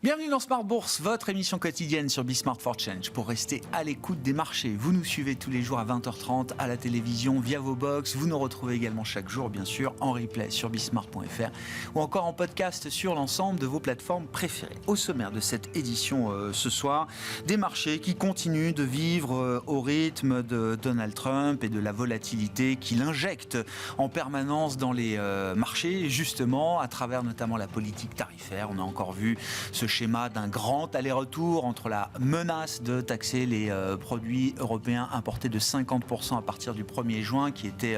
Bienvenue dans Smart Bourse, votre émission quotidienne sur Bismart for Change. Pour rester à l'écoute des marchés, vous nous suivez tous les jours à 20h30 à la télévision via vos box. Vous nous retrouvez également chaque jour, bien sûr, en replay sur bismart.fr ou encore en podcast sur l'ensemble de vos plateformes préférées. Au sommaire de cette édition ce soir, des marchés qui continuent de vivre au rythme de Donald Trump et de la volatilité qu'il injecte en permanence dans les marchés, justement, à travers notamment la politique tarifaire. On a encore vu ce schéma d'un grand aller-retour entre la menace de taxer les produits européens importés de 50% à partir du 1er juin qui était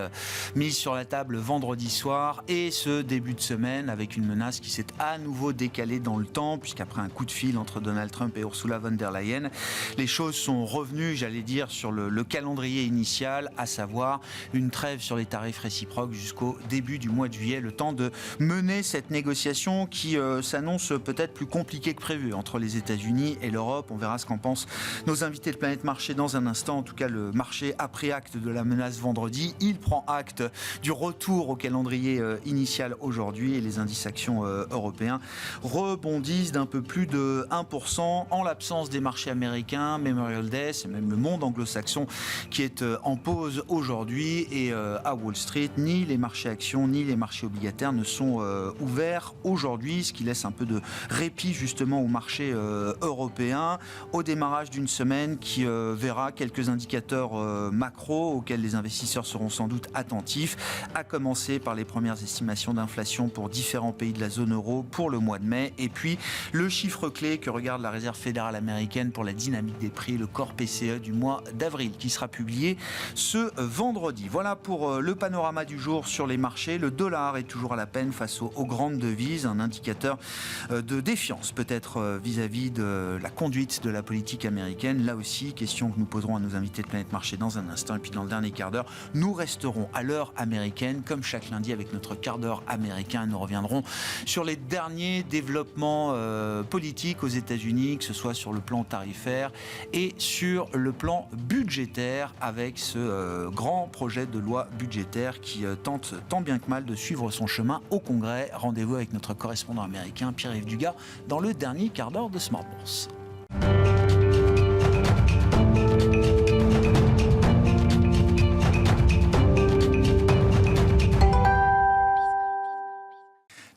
mise sur la table vendredi soir et ce début de semaine avec une menace qui s'est à nouveau décalée dans le temps puisqu'après un coup de fil entre Donald Trump et Ursula von der Leyen, les choses sont revenues, j'allais dire, sur le calendrier initial, à savoir une trêve sur les tarifs réciproques jusqu'au début du mois de juillet, le temps de mener cette négociation qui s'annonce peut-être plus compliquée que prévu entre les États-Unis et l'Europe. On verra ce qu'en pensent nos invités de Planète Marché dans un instant. En tout cas, le marché a pris acte de la menace vendredi. Il prend acte du retour au calendrier initial aujourd'hui et les indices actions européens rebondissent d'un peu plus de 1% en l'absence des marchés américains, Memorial Day, c'est même le monde anglo-saxon qui est en pause aujourd'hui et à Wall Street, ni les marchés actions ni les marchés obligataires ne sont ouverts aujourd'hui, ce qui laisse un peu de répit justement au marché européen au démarrage d'une semaine qui verra quelques indicateurs macro auxquels les investisseurs seront sans doute attentifs, à commencer par les premières estimations d'inflation pour différents pays de la zone euro pour le mois de mai et puis le chiffre clé que regarde la Réserve fédérale américaine pour la dynamique des prix, le corps PCE du mois d'avril qui sera publié ce vendredi. Voilà pour le panorama du jour sur les marchés. Le dollar est toujours à la peine face aux grandes devises, un indicateur de défiance peut-être vis-à-vis de la conduite de la politique américaine. Là aussi, question que nous poserons à nos invités de Planète Marché dans un instant. Et puis dans le dernier quart d'heure, nous resterons à l'heure américaine, comme chaque lundi avec notre quart d'heure américain. Nous reviendrons sur les derniers développements politiques aux États-Unis, que ce soit sur le plan tarifaire et sur le plan budgétaire, avec ce grand projet de loi budgétaire qui tente tant bien que mal de suivre son chemin au Congrès. Rendez-vous avec notre correspondant américain, Pierre-Yves Dugas, dans le dernier quart d'heure de Smart Bourse.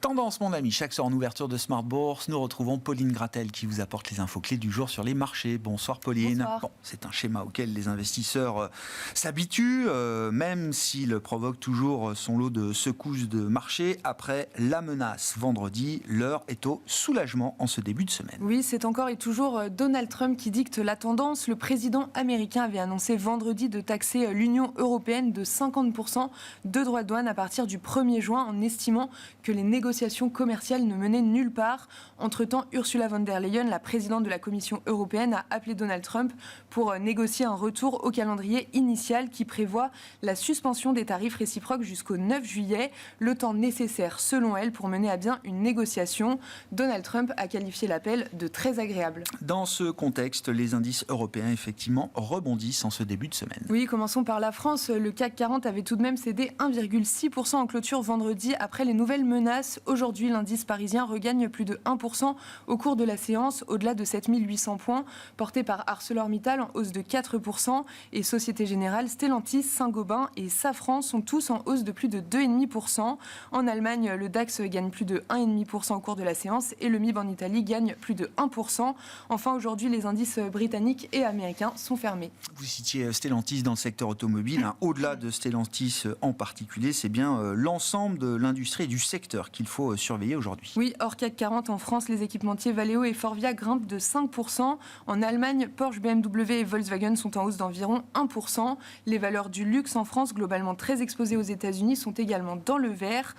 Tendance, mon ami, chaque soir en ouverture de Smart Bourse, nous retrouvons Pauline Gratel qui vous apporte les infos clés du jour sur les marchés. Bonsoir Pauline. Bonsoir. Bon, c'est un schéma auquel les investisseurs s'habituent, même s'il provoque toujours son lot de secousses de marché. Après la menace vendredi, l'heure est au soulagement en ce début de semaine. Oui, c'est encore et toujours Donald Trump qui dicte la tendance. Le président américain avait annoncé vendredi de taxer l'Union européenne de 50% de droits de douane à partir du 1er juin en estimant que les négociations commerciales ne menaient nulle part. Entre-temps, Ursula von der Leyen, la présidente de la Commission européenne, a appelé Donald Trump pour négocier un retour au calendrier initial qui prévoit la suspension des tarifs réciproques jusqu'au 9 juillet, le temps nécessaire, selon elle, pour mener à bien une négociation. Donald Trump a qualifié l'appel de très agréable. Dans ce contexte, les indices européens, effectivement, rebondissent en ce début de semaine. Oui, commençons par la France. Le CAC 40 avait tout de même cédé 1,6% en clôture vendredi après les nouvelles menaces. Aujourd'hui, l'indice parisien regagne plus de 1% au cours de la séance, au-delà de 7800 points, porté par ArcelorMittal en hausse de 4%, et Société Générale, Stellantis, Saint-Gobain et Safran sont tous en hausse de plus de 2,5%. En Allemagne, le DAX gagne plus de 1,5% au cours de la séance et le MIB en Italie gagne plus de 1%. Enfin, aujourd'hui, les indices britanniques et américains sont fermés. Vous citiez Stellantis dans le secteur automobile. Au-delà de Stellantis en particulier, c'est bien l'ensemble de l'industrie et du secteur qu'il faut surveiller aujourd'hui. Oui, hors CAC 40, en France, les équipementiers Valeo et Forvia grimpent de 5%. En Allemagne, Porsche, BMW et Volkswagen sont en hausse d'environ 1%. Les valeurs du luxe en France, globalement très exposées aux États-Unis, sont également dans le vert,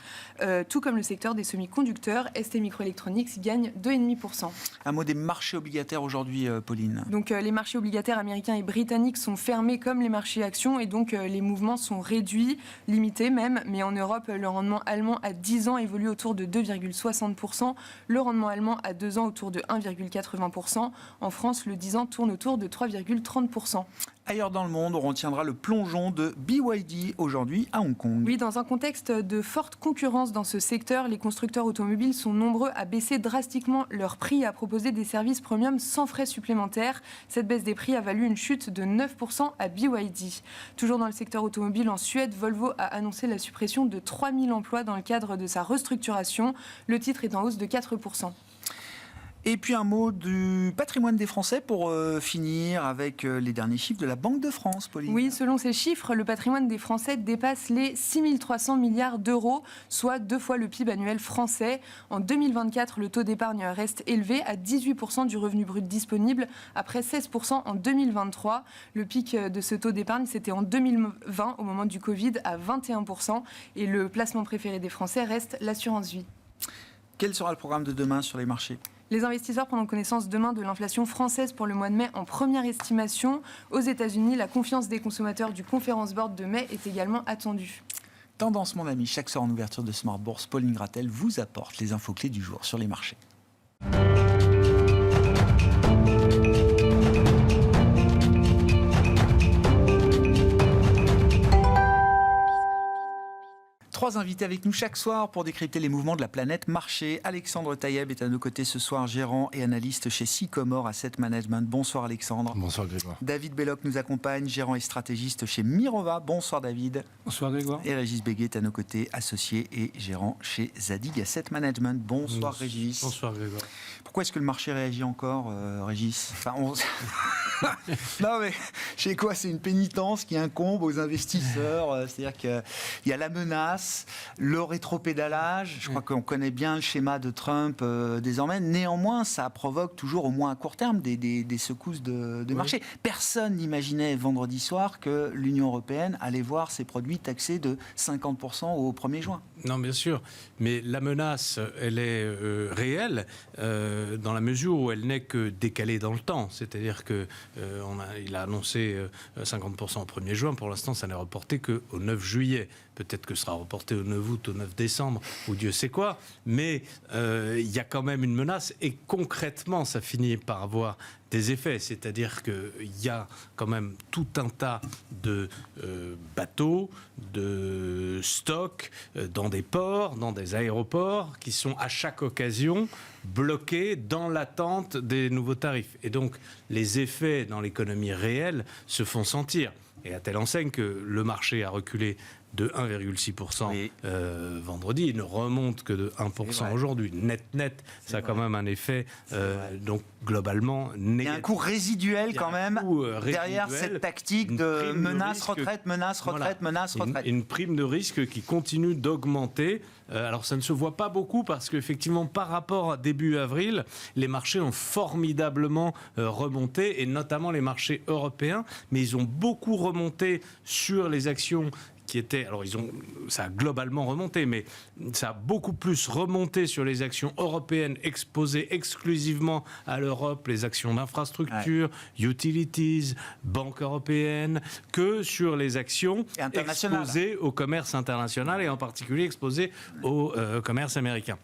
tout comme le secteur des semi-conducteurs. ST Microelectronics gagne 2,5%. Un mot des marchés obligataires aujourd'hui, Pauline. Donc les marchés obligataires américains et britanniques sont fermés comme les marchés actions et donc les mouvements sont réduits, limités même. Mais en Europe, le rendement allemand à 10 ans évolue autour de de 2,60%. Le rendement allemand à 2 ans autour de 1,80%. En France, le 10 ans tourne autour de 3,30%. Ailleurs dans le monde, on retiendra le plongeon de BYD aujourd'hui à Hong Kong. Oui, dans un contexte de forte concurrence dans ce secteur, les constructeurs automobiles sont nombreux à baisser drastiquement leurs prix et à proposer des services premium sans frais supplémentaires. Cette baisse des prix a valu une chute de 9% à BYD. Toujours dans le secteur automobile, en Suède, Volvo a annoncé la suppression de 3000 emplois dans le cadre de sa restructuration. Le titre est en hausse de 4%. Et puis un mot du patrimoine des Français pour finir avec les derniers chiffres de la Banque de France, Pauline. Oui, selon ces chiffres, le patrimoine des Français dépasse les 6 300 milliards d'euros, soit 2 fois le PIB annuel français. En 2024, le taux d'épargne reste élevé à 18% du revenu brut disponible, après 16% en 2023. Le pic de ce taux d'épargne, c'était en 2020, au moment du Covid, à 21%. Et le placement préféré des Français reste l'assurance vie. Quel sera le programme de demain sur les marchés ? Les investisseurs prendront connaissance demain de l'inflation française pour le mois de mai en première estimation. Aux États-Unis, la confiance des consommateurs du Conference Board de mai est également attendue. Tendance, mon ami, chaque soir en ouverture de Smart Bourse, Pauline Gratel vous apporte les infos clés du jour sur les marchés. Trois invités avec nous chaque soir pour décrypter les mouvements de la planète marché. Alexandre Taïeb est à nos côtés ce soir, gérant et analyste chez Sycomore Asset Management. Bonsoir Alexandre. Bonsoir Grégoire. David Belloc nous accompagne, gérant et stratégiste chez Mirova. Bonsoir David. Bonsoir Grégoire. Et Régis Béguet est à nos côtés, associé et gérant chez Zadig Asset Management. Bonsoir Régis. Bonsoir Grégoire. Pourquoi est-ce que le marché réagit encore, Régis ? Non mais, je sais quoi, c'est une pénitence qui incombe aux investisseurs. C'est-à-dire qu'il y a la menace, le rétropédalage. Je crois qu'on connaît bien le schéma de Trump désormais. Néanmoins, ça provoque toujours, au moins à court terme, des secousses de marché. Personne n'imaginait vendredi soir que l'Union européenne allait voir ses produits taxés de 50% au 1er juin. Non, bien sûr. Mais la menace, elle est réelle dans la mesure où elle n'est que décalée dans le temps. C'est-à-dire qu'il a annoncé 50% au 1er juin. Pour l'instant, ça n'est reporté qu'au 9 juillet. Peut-être que ce sera reporté au 9 août, au 9 décembre, ou Dieu sait quoi. Mais il y a quand même une menace. Et concrètement, ça finit par avoir des effets. C'est-à-dire qu'il y a quand même tout un tas de bateaux, de stocks dans des ports, dans des aéroports, qui sont à chaque occasion bloqués dans l'attente des nouveaux tarifs. Et donc, les effets dans l'économie réelle se font sentir. Et à telle enseigne que le marché a reculé de 1,6% vendredi, il ne remonte que de 1% aujourd'hui. Net, ça a quand même un effet donc globalement négatif. Il y a un coût résiduel quand même derrière cette tactique de menace-retraite. Une prime de risque qui continue d'augmenter. Alors ça ne se voit pas beaucoup parce qu'effectivement par rapport à début avril, les marchés ont formidablement remonté et notamment les marchés européens, mais ils ont beaucoup remonté sur les actions qui étaient, alors ça a globalement remonté, mais ça a beaucoup plus remonté sur les actions européennes exposées exclusivement à l'Europe, les actions d'infrastructure, utilities, banque européenne, que sur les actions exposées au commerce international et en particulier exposées au commerce américain.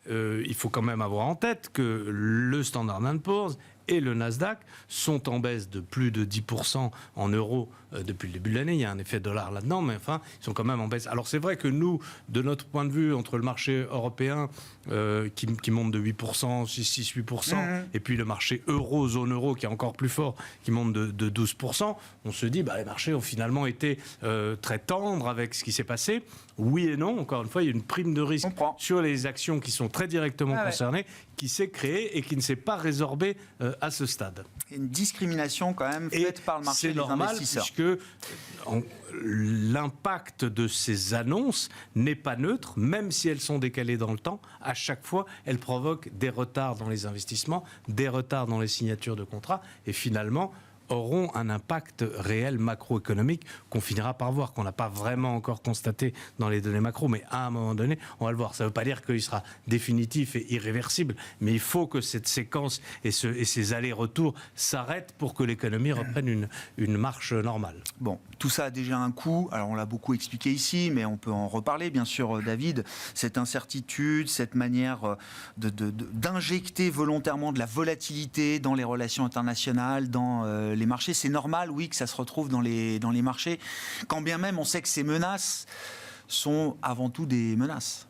Il faut quand même avoir en tête que le Standard & Poor's et le Nasdaq sont en baisse de plus de 10% en euros depuis le début de l'année. Il y a un effet dollar là-dedans, mais enfin, ils sont quand même en baisse. Alors c'est vrai que nous, de notre point de vue, entre le marché européen qui monte de 8%, 6-8%, et puis le marché zone euro qui est encore plus fort, qui monte de 12%, on se dit, les marchés ont finalement été très tendres avec ce qui s'est passé. Oui et non, encore une fois, il y a une prime de risque sur les actions qui sont très directement concernées, qui s'est créée et qui ne s'est pas résorbée à ce stade. Une discrimination quand même faite par le marché des investisseurs. C'est normal puisque l'impact de ces annonces n'est pas neutre, même si elles sont décalées dans le temps. À chaque fois, elles provoquent des retards dans les investissements, des retards dans les signatures de contrats et finalement, auront un impact réel macroéconomique qu'on finira par voir, qu'on n'a pas vraiment encore constaté dans les données macro, mais à un moment donné, on va le voir. Ça ne veut pas dire qu'il sera définitif et irréversible, mais il faut que cette séquence et ces allers-retours s'arrêtent pour que l'économie reprenne une marche normale. Bon, tout ça a déjà un coût. Alors, on l'a beaucoup expliqué ici, mais on peut en reparler, bien sûr, David. Cette incertitude, cette manière d'injecter volontairement de la volatilité dans les relations internationales, dans les marchés, c'est normal, oui, que ça se retrouve dans les marchés, quand bien même on sait que ces menaces sont avant tout des menaces.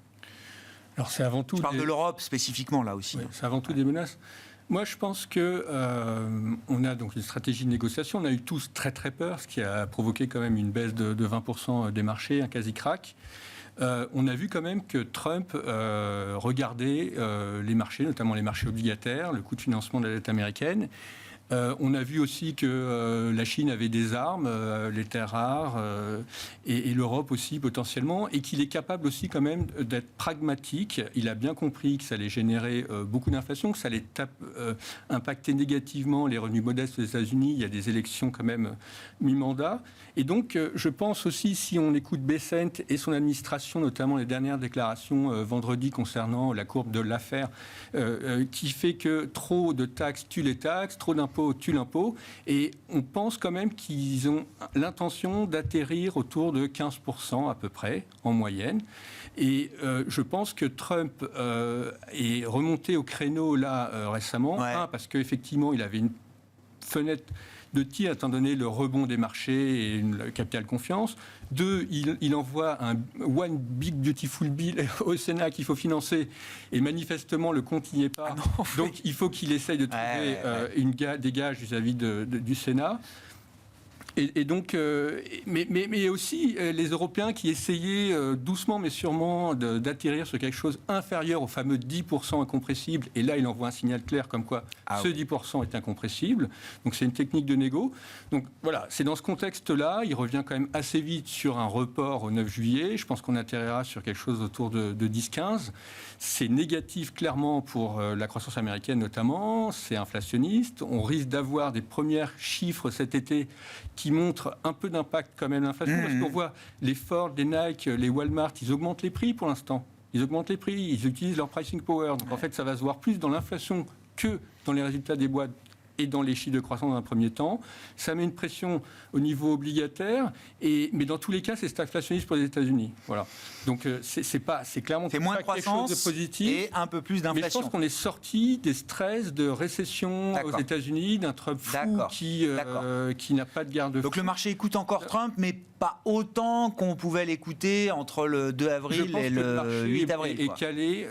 Alors, c'est avant tout. Je parle de l'Europe spécifiquement, là aussi. Oui, c'est avant tout des menaces. Moi, je pense que on a donc une stratégie de négociation. On a eu tous très très peur, ce qui a provoqué quand même une baisse de 20% des marchés, un quasi-crack. On a vu quand même que Trump regardait les marchés, notamment les marchés obligataires, le coût de financement de la dette américaine. On a vu aussi que la Chine avait des armes, les terres rares, et l'Europe aussi potentiellement, et qu'il est capable aussi quand même d'être pragmatique. Il a bien compris que ça allait générer beaucoup d'inflation, que ça allait impacter négativement les revenus modestes des États-Unis. Il y a des élections quand même mi-mandat. Et donc, je pense aussi, si on écoute Bessent et son administration, notamment les dernières déclarations vendredi concernant la courbe de l'affaire, qui fait que trop de taxes tuent les taxes, trop d'impôts tuent l'impôt, et on pense quand même qu'ils ont l'intention d'atterrir autour de 15% à peu près, en moyenne. Et je pense que Trump est remonté au créneau là récemment, parce qu'effectivement, il avait une fenêtre de tir, étant donné le rebond des marchés et le capital confiance. 2, il envoie un One Big Beautiful Bill au Sénat qu'il faut financer, et manifestement le compte n'y est pas. Donc il faut qu'il essaye de trouver des gages vis-à-vis du Sénat. Et donc, mais aussi les Européens qui essayaient doucement mais sûrement d'atterrir sur quelque chose inférieur au fameux 10% incompressible. Et là, il envoie un signal clair comme quoi ce 10% est incompressible. Donc, c'est une technique de négo. Donc, voilà, c'est dans ce contexte-là. Il revient quand même assez vite sur un report au 9 juillet. Je pense qu'on atterrira sur quelque chose autour de 10-15. C'est négatif clairement pour la croissance américaine notamment. C'est inflationniste. On risque d'avoir des premiers chiffres cet été qui montrent un peu d'impact quand même l'inflation, parce qu'on voit les Ford, les Nike, les Walmart, ils augmentent les prix pour l'instant. Ils augmentent les prix, ils utilisent leur pricing power. Donc en fait, ça va se voir plus dans l'inflation que dans les résultats des boîtes et dans les chiffres de croissance dans un premier temps. Ça met une pression au niveau obligataire, mais dans tous les cas, c'est stagflationniste pour les États-Unis. Voilà. Donc c'est clairement moins de quelque croissance chose de positif et un peu plus d'inflation. Mais je pense qu'on est sorti des stress de récession aux États-Unis, d'un Trump fou qui n'a pas de garde-fou. Donc le marché écoute encore Trump, mais pas autant qu'on pouvait l'écouter entre le 2 avril et le 8 avril. Est calé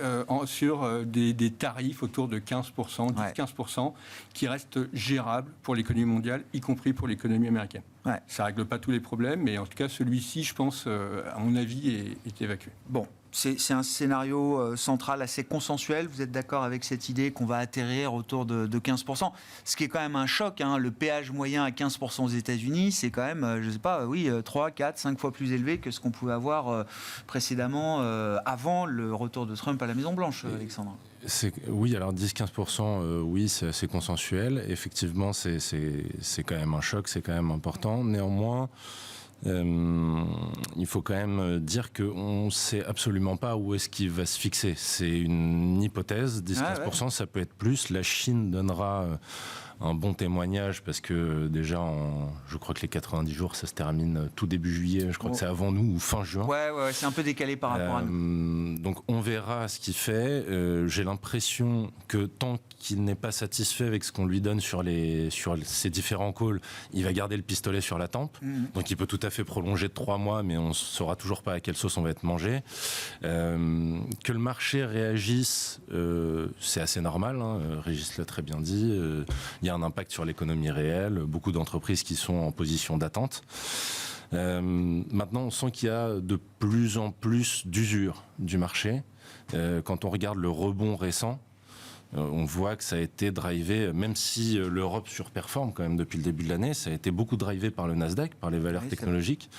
sur des tarifs autour de 15%, 10-15%, qui restent gérables pour l'économie mondiale, y compris pour l'économie américaine. Ça ne règle pas tous les problèmes, mais en tout cas, celui-ci, je pense, à mon avis, est évacué. Bon. C'est un scénario central assez consensuel. Vous êtes d'accord avec cette idée qu'on va atterrir autour de 15%? Ce qui est quand même un choc. Le péage moyen à 15% aux États-Unis, c'est quand même, je ne sais pas, 3, 4, 5 fois plus élevé que ce qu'on pouvait avoir précédemment, avant le retour de Trump à la Maison-Blanche, Alexandre. Oui, alors 10-15%, oui, c'est assez consensuel. Effectivement, c'est quand même un choc, c'est quand même important. Néanmoins, il faut quand même dire qu'on ne sait absolument pas où est-ce qu'il va se fixer. C'est une hypothèse, 10-15%, ça peut être plus. La Chine donnera un bon témoignage parce que déjà, je crois que les 90 jours, ça se termine tout début juillet. Je crois que c'est avant nous ou fin juin. Ouais, c'est un peu décalé par rapport à nous. Donc on verra ce qu'il fait. J'ai l'impression que tant qu'il n'est pas satisfait avec ce qu'on lui donne sur ces différents calls, il va garder le pistolet sur la tempe. Donc il peut tout à fait prolonger de 3 mois, mais on ne saura toujours pas à quelle sauce on va être mangé. Que le marché réagisse, c'est assez normal. Régis l'a très bien dit. Il y a un impact sur l'économie réelle. Beaucoup d'entreprises qui sont en position d'attente. Maintenant, on sent qu'il y a de plus en plus d'usure du marché. Quand on regarde le rebond récent, on voit que ça a été drivé, même si l'Europe surperforme quand même depuis le début de l'année, ça a été beaucoup drivé par le Nasdaq, par les valeurs technologiques.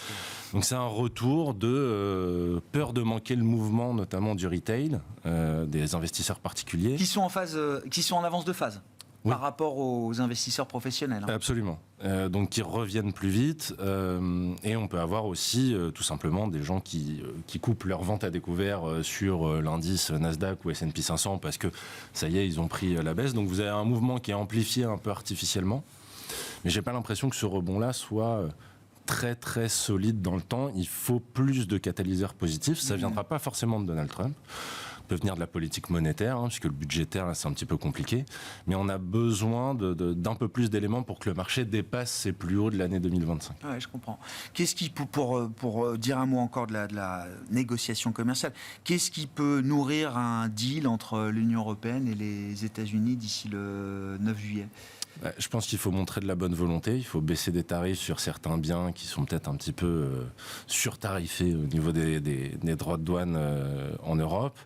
Donc c'est un retour de peur de manquer le mouvement, notamment du retail, des investisseurs particuliers. Qui sont en avance de phase. par rapport aux investisseurs professionnels. Absolument. Donc qui reviennent plus vite. Et on peut avoir aussi tout simplement des gens qui coupent leur vente à découvert sur l'indice Nasdaq ou S&P 500 parce que ça y est, ils ont pris la baisse. Donc vous avez un mouvement qui est amplifié un peu artificiellement. Mais j'ai pas l'impression que ce rebond-là soit très très solide dans le temps. Il faut plus de catalyseurs positifs. Ça viendra pas forcément de Donald Trump. Ça peut venir de la politique monétaire, puisque le budgétaire, là, c'est un petit peu compliqué. Mais on a besoin d'un peu plus d'éléments pour que le marché dépasse ses plus hauts de l'année 2025. Oui, je comprends. Qu'est-ce qui, pour dire un mot encore de la négociation commerciale, qu'est-ce qui peut nourrir un deal entre l'Union européenne et les États-Unis d'ici le 9 juillet ? Je pense qu'il faut montrer de la bonne volonté. Il faut baisser des tarifs sur certains biens qui sont peut-être un petit peu surtarifés au niveau des droits de douane en Europe.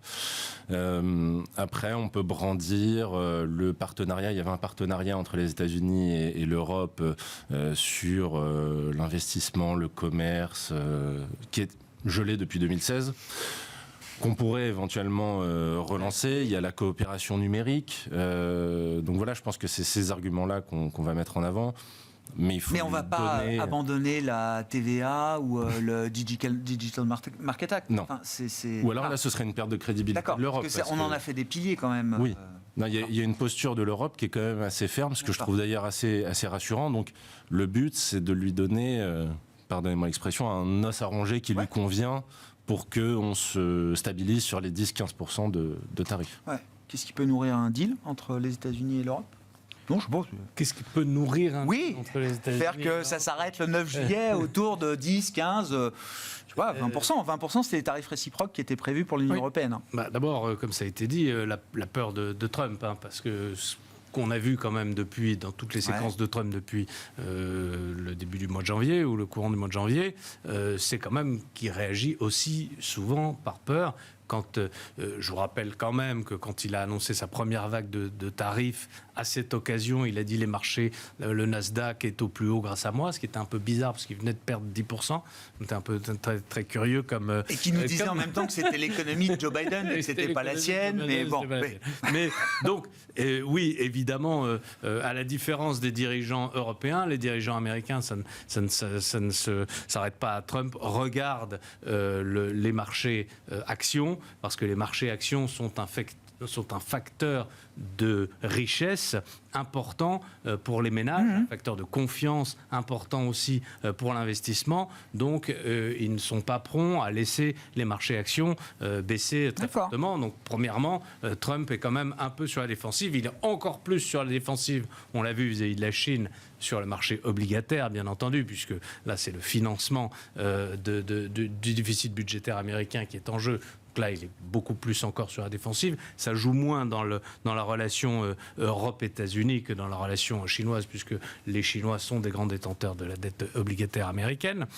Après, on peut brandir le partenariat. Il y avait un partenariat entre les États-Unis et l'Europe sur l'investissement, le commerce, qui est gelé depuis 2016. Qu'on pourrait éventuellement relancer. Il y a la coopération numérique. Donc voilà, je pense que c'est ces arguments-là qu'on va mettre en avant. Mais on ne va pas abandonner la TVA ou le Digital Market Act. Non. Enfin, ou alors là, ce serait une perte de crédibilité de l'Europe. On en a fait des piliers quand même. Oui. Il y a une posture de l'Europe qui est quand même assez ferme, ce que je trouve d'ailleurs assez rassurant. Donc le but, c'est de lui donner, pardonnez-moi l'expression, un os à ronger qui lui convient pour qu'on se stabilise sur les 10-15% de tarifs. Ouais. Qu'est-ce qui peut nourrir un deal entre les États-Unis et l'Europe ? Non, je pense. Qu'est-ce qui peut nourrir un deal entre les États-Unis ? Faire que ça s'arrête le 9 juillet autour de 10, 15, je sais pas, 20%. 20%, c'était les tarifs réciproques qui étaient prévus pour l'Union européenne. D'abord, comme ça a été dit, la peur de Trump, parce que qu'on a vu quand même dans toutes les séquences de Trump depuis le début du mois de janvier ou le courant du mois de janvier, c'est quand même qu'il réagit aussi souvent par peur. Quand, je vous rappelle quand même que quand il a annoncé sa première vague de tarifs, à cette occasion, il a dit les marchés, le Nasdaq est au plus haut grâce à moi, ce qui était un peu bizarre parce qu'il venait de perdre 10%. C'était un peu très, très curieux comme... Et qui nous disait en même temps que c'était l'économie de Joe Biden et que c'était pas la sienne, mais bon. Mais donc, oui, évidemment, à la différence des dirigeants européens, les dirigeants américains, ça ne s'arrête pas à Trump, regardent les marchés actions, parce que les marchés actions sont un facteur de richesse important pour les ménages, un facteur de confiance important aussi pour l'investissement. Donc, ils ne sont pas prompts à laisser les marchés actions baisser très fortement. Donc, premièrement, Trump est quand même un peu sur la défensive. Il est encore plus sur la défensive, on l'a vu vis-à-vis de la Chine, sur le marché obligataire, bien entendu, puisque là, c'est le financement du déficit budgétaire américain qui est en jeu. Là, il est beaucoup plus encore sur la défensive. Ça joue moins dans la relation Europe-États-Unis que dans la relation chinoise, puisque les Chinois sont des grands détenteurs de la dette obligataire américaine.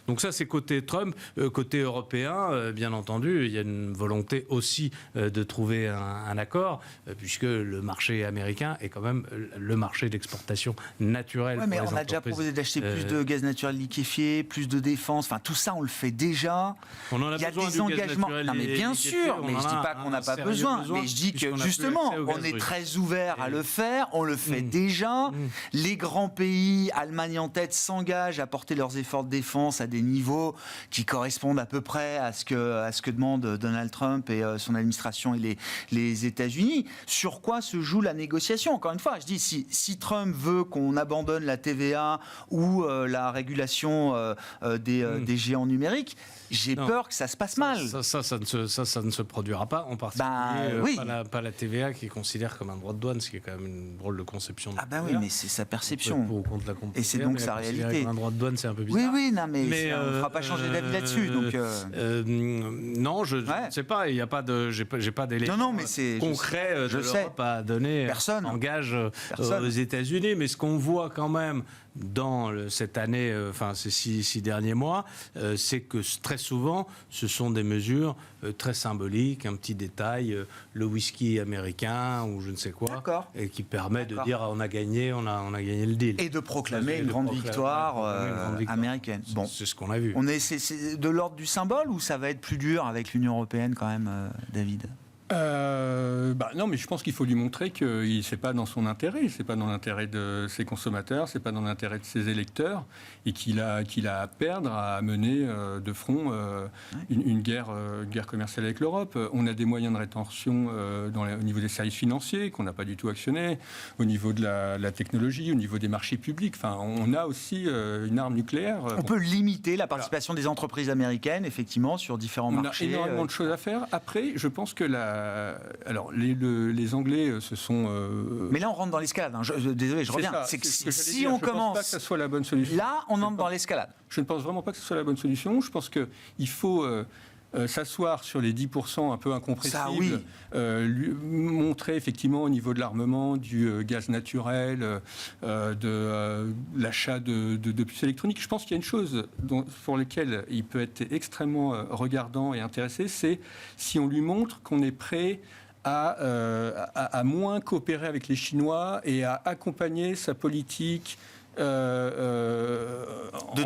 Donc ça, c'est côté Trump. Côté européen, bien entendu, il y a une volonté aussi de trouver un accord, puisque le marché américain est quand même le marché d'exportation naturelle. Ouais, mais on a déjà proposé d'acheter plus de gaz naturel liquéfié, plus de défense. Enfin, tout ça, on le fait déjà. On en a besoin du engagements. Non, mais bien sûr, mais je ne dis pas qu'on n'a pas besoin, mais je dis que justement, on est très ouvert à le faire, on le fait déjà. Les grands pays, Allemagne en tête, s'engagent à porter leurs efforts de défense à des niveaux qui correspondent à peu près à ce que demandent Donald Trump et son administration et les États-Unis. Sur quoi se joue la négociation ? Encore une fois, je dis, si Trump veut qu'on abandonne la TVA ou la régulation des géants numériques, j'ai peur que ça se passe mal. Ça ne se produira pas, en particulier pas la TVA qui est considérée comme un droit de douane, ce qui est quand même une drôle de conception. Oui, mais c'est sa perception. Et c'est donc sa réalité. Comme un droit de douane, c'est un peu bizarre. Oui, non, mais on ne fera pas changer d'avis là-dessus. Non, je ne sais pas, il n'y a pas j'ai pas d'éléments concrets de l'Europe à donner. Personne engage aux États-Unis, mais ce qu'on voit quand même dans cette année, ces six derniers mois, c'est que très souvent, ce sont des mesures très symboliques, un petit détail, le whisky américain ou je ne sais quoi, et qui permet de dire on a gagné le deal. Et de proclamer une grande victoire américaine. Bon, c'est ce qu'on a vu. C'est de l'ordre du symbole ou ça va être plus dur avec l'Union européenne quand même, David ? Non, mais je pense qu'il faut lui montrer que c'est pas dans son intérêt, c'est pas dans l'intérêt de ses consommateurs, c'est pas dans l'intérêt de ses électeurs, et qu'il a à perdre à mener de front une guerre commerciale avec l'Europe. On a des moyens de rétention au niveau des services financiers qu'on n'a pas du tout actionnés, au niveau de la technologie, au niveau des marchés publics. Enfin, on a aussi une arme nucléaire. On peut limiter la participation des entreprises américaines, effectivement, sur différents marchés. On a énormément de choses à faire. Après, je pense que alors, les Anglais se sont... Mais là, on rentre dans l'escalade. Désolé, je reviens. Si on commence... Je ne pense pas que ça soit la bonne solution. Là, on entre dans l'escalade. Je ne pense vraiment pas que ce soit la bonne solution. Je pense qu'il faut... s'asseour sur les 10% un peu incompressibles, montrer effectivement au niveau de l'armement, du gaz naturel, de l'achat de puces électroniques. Je pense qu'il y a une chose pour laquelle il peut être extrêmement regardant et intéressé, c'est si on lui montre qu'on est prêt à moins coopérer avec les Chinois et à accompagner sa politique de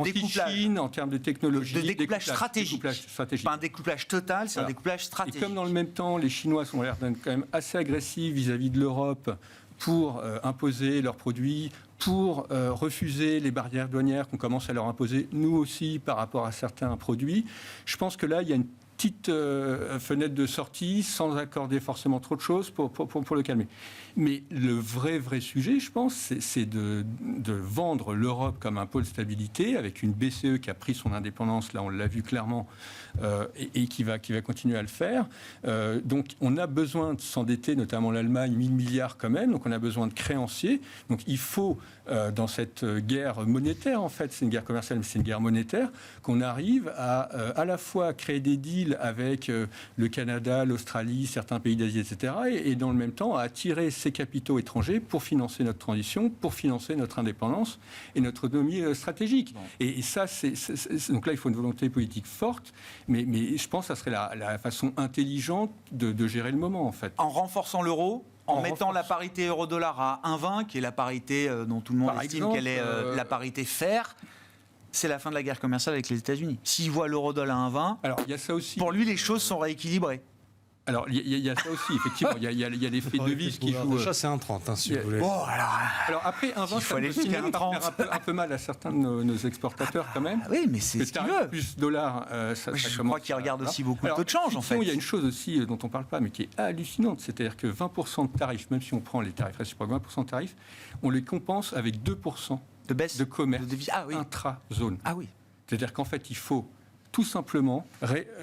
découplage, Chine, en termes de technologie, de découplage stratégique. Pas un découplage total, c'est un découplage stratégique. Et comme dans le même temps, les Chinois sont l'air d'être quand même assez agressifs vis-à-vis de l'Europe pour imposer leurs produits, pour refuser les barrières douanières qu'on commence à leur imposer, nous aussi, par rapport à certains produits. Je pense que là, il y a une petite fenêtre de sortie sans accorder forcément trop de choses pour le calmer. Mais le vrai sujet, je pense, c'est de vendre l'Europe comme un pôle stabilité avec une BCE qui a pris son indépendance, là on l'a vu clairement, et qui va continuer à le faire. Donc on a besoin de s'endetter, notamment l'Allemagne, 1000 milliards quand même, donc on a besoin de créanciers. Donc il faut, dans cette guerre monétaire, en fait, c'est une guerre commerciale, mais c'est une guerre monétaire, qu'on arrive à la fois créer des deals avec le Canada, l'Australie, certains pays d'Asie, etc., et dans le même temps à attirer ces capitaux étrangers pour financer notre transition, pour financer notre indépendance et notre autonomie stratégique. Bon. Et ça, donc là, il faut une volonté politique forte, mais je pense que ça serait la façon intelligente de gérer le moment, en fait. En renforçant l'euro, en mettant la parité euro-dollar à 1,20, qui est la parité dont tout le monde estime qu'elle est la parité fer, c'est la fin de la guerre commerciale avec les États-Unis. S'il voit l'euro-dollar à 1,20, alors il y a ça aussi. Pour lui, les choses sont rééquilibrées. Alors, il y a ça aussi, effectivement. Il y a l'effet de devise qui joue. Ça, c'est 1,30, si vous voulez. Alors, après, 1,20, ça peut finir par faire un peu mal à certains de nos exportateurs, quand même. Oui, mais c'est ce qu'il veut. Plus dollars, je crois qu'il regarde aussi beaucoup de taux de change, en fait. Il y a une chose aussi dont on ne parle pas, mais qui est hallucinante. C'est-à-dire que 20% de tarifs, même si on prend les tarifs réciproques, 20% de tarifs, on les compense avec 2% de baisse de commerce intra-zone. Ah oui. C'est-à-dire qu'en fait, il faut tout simplement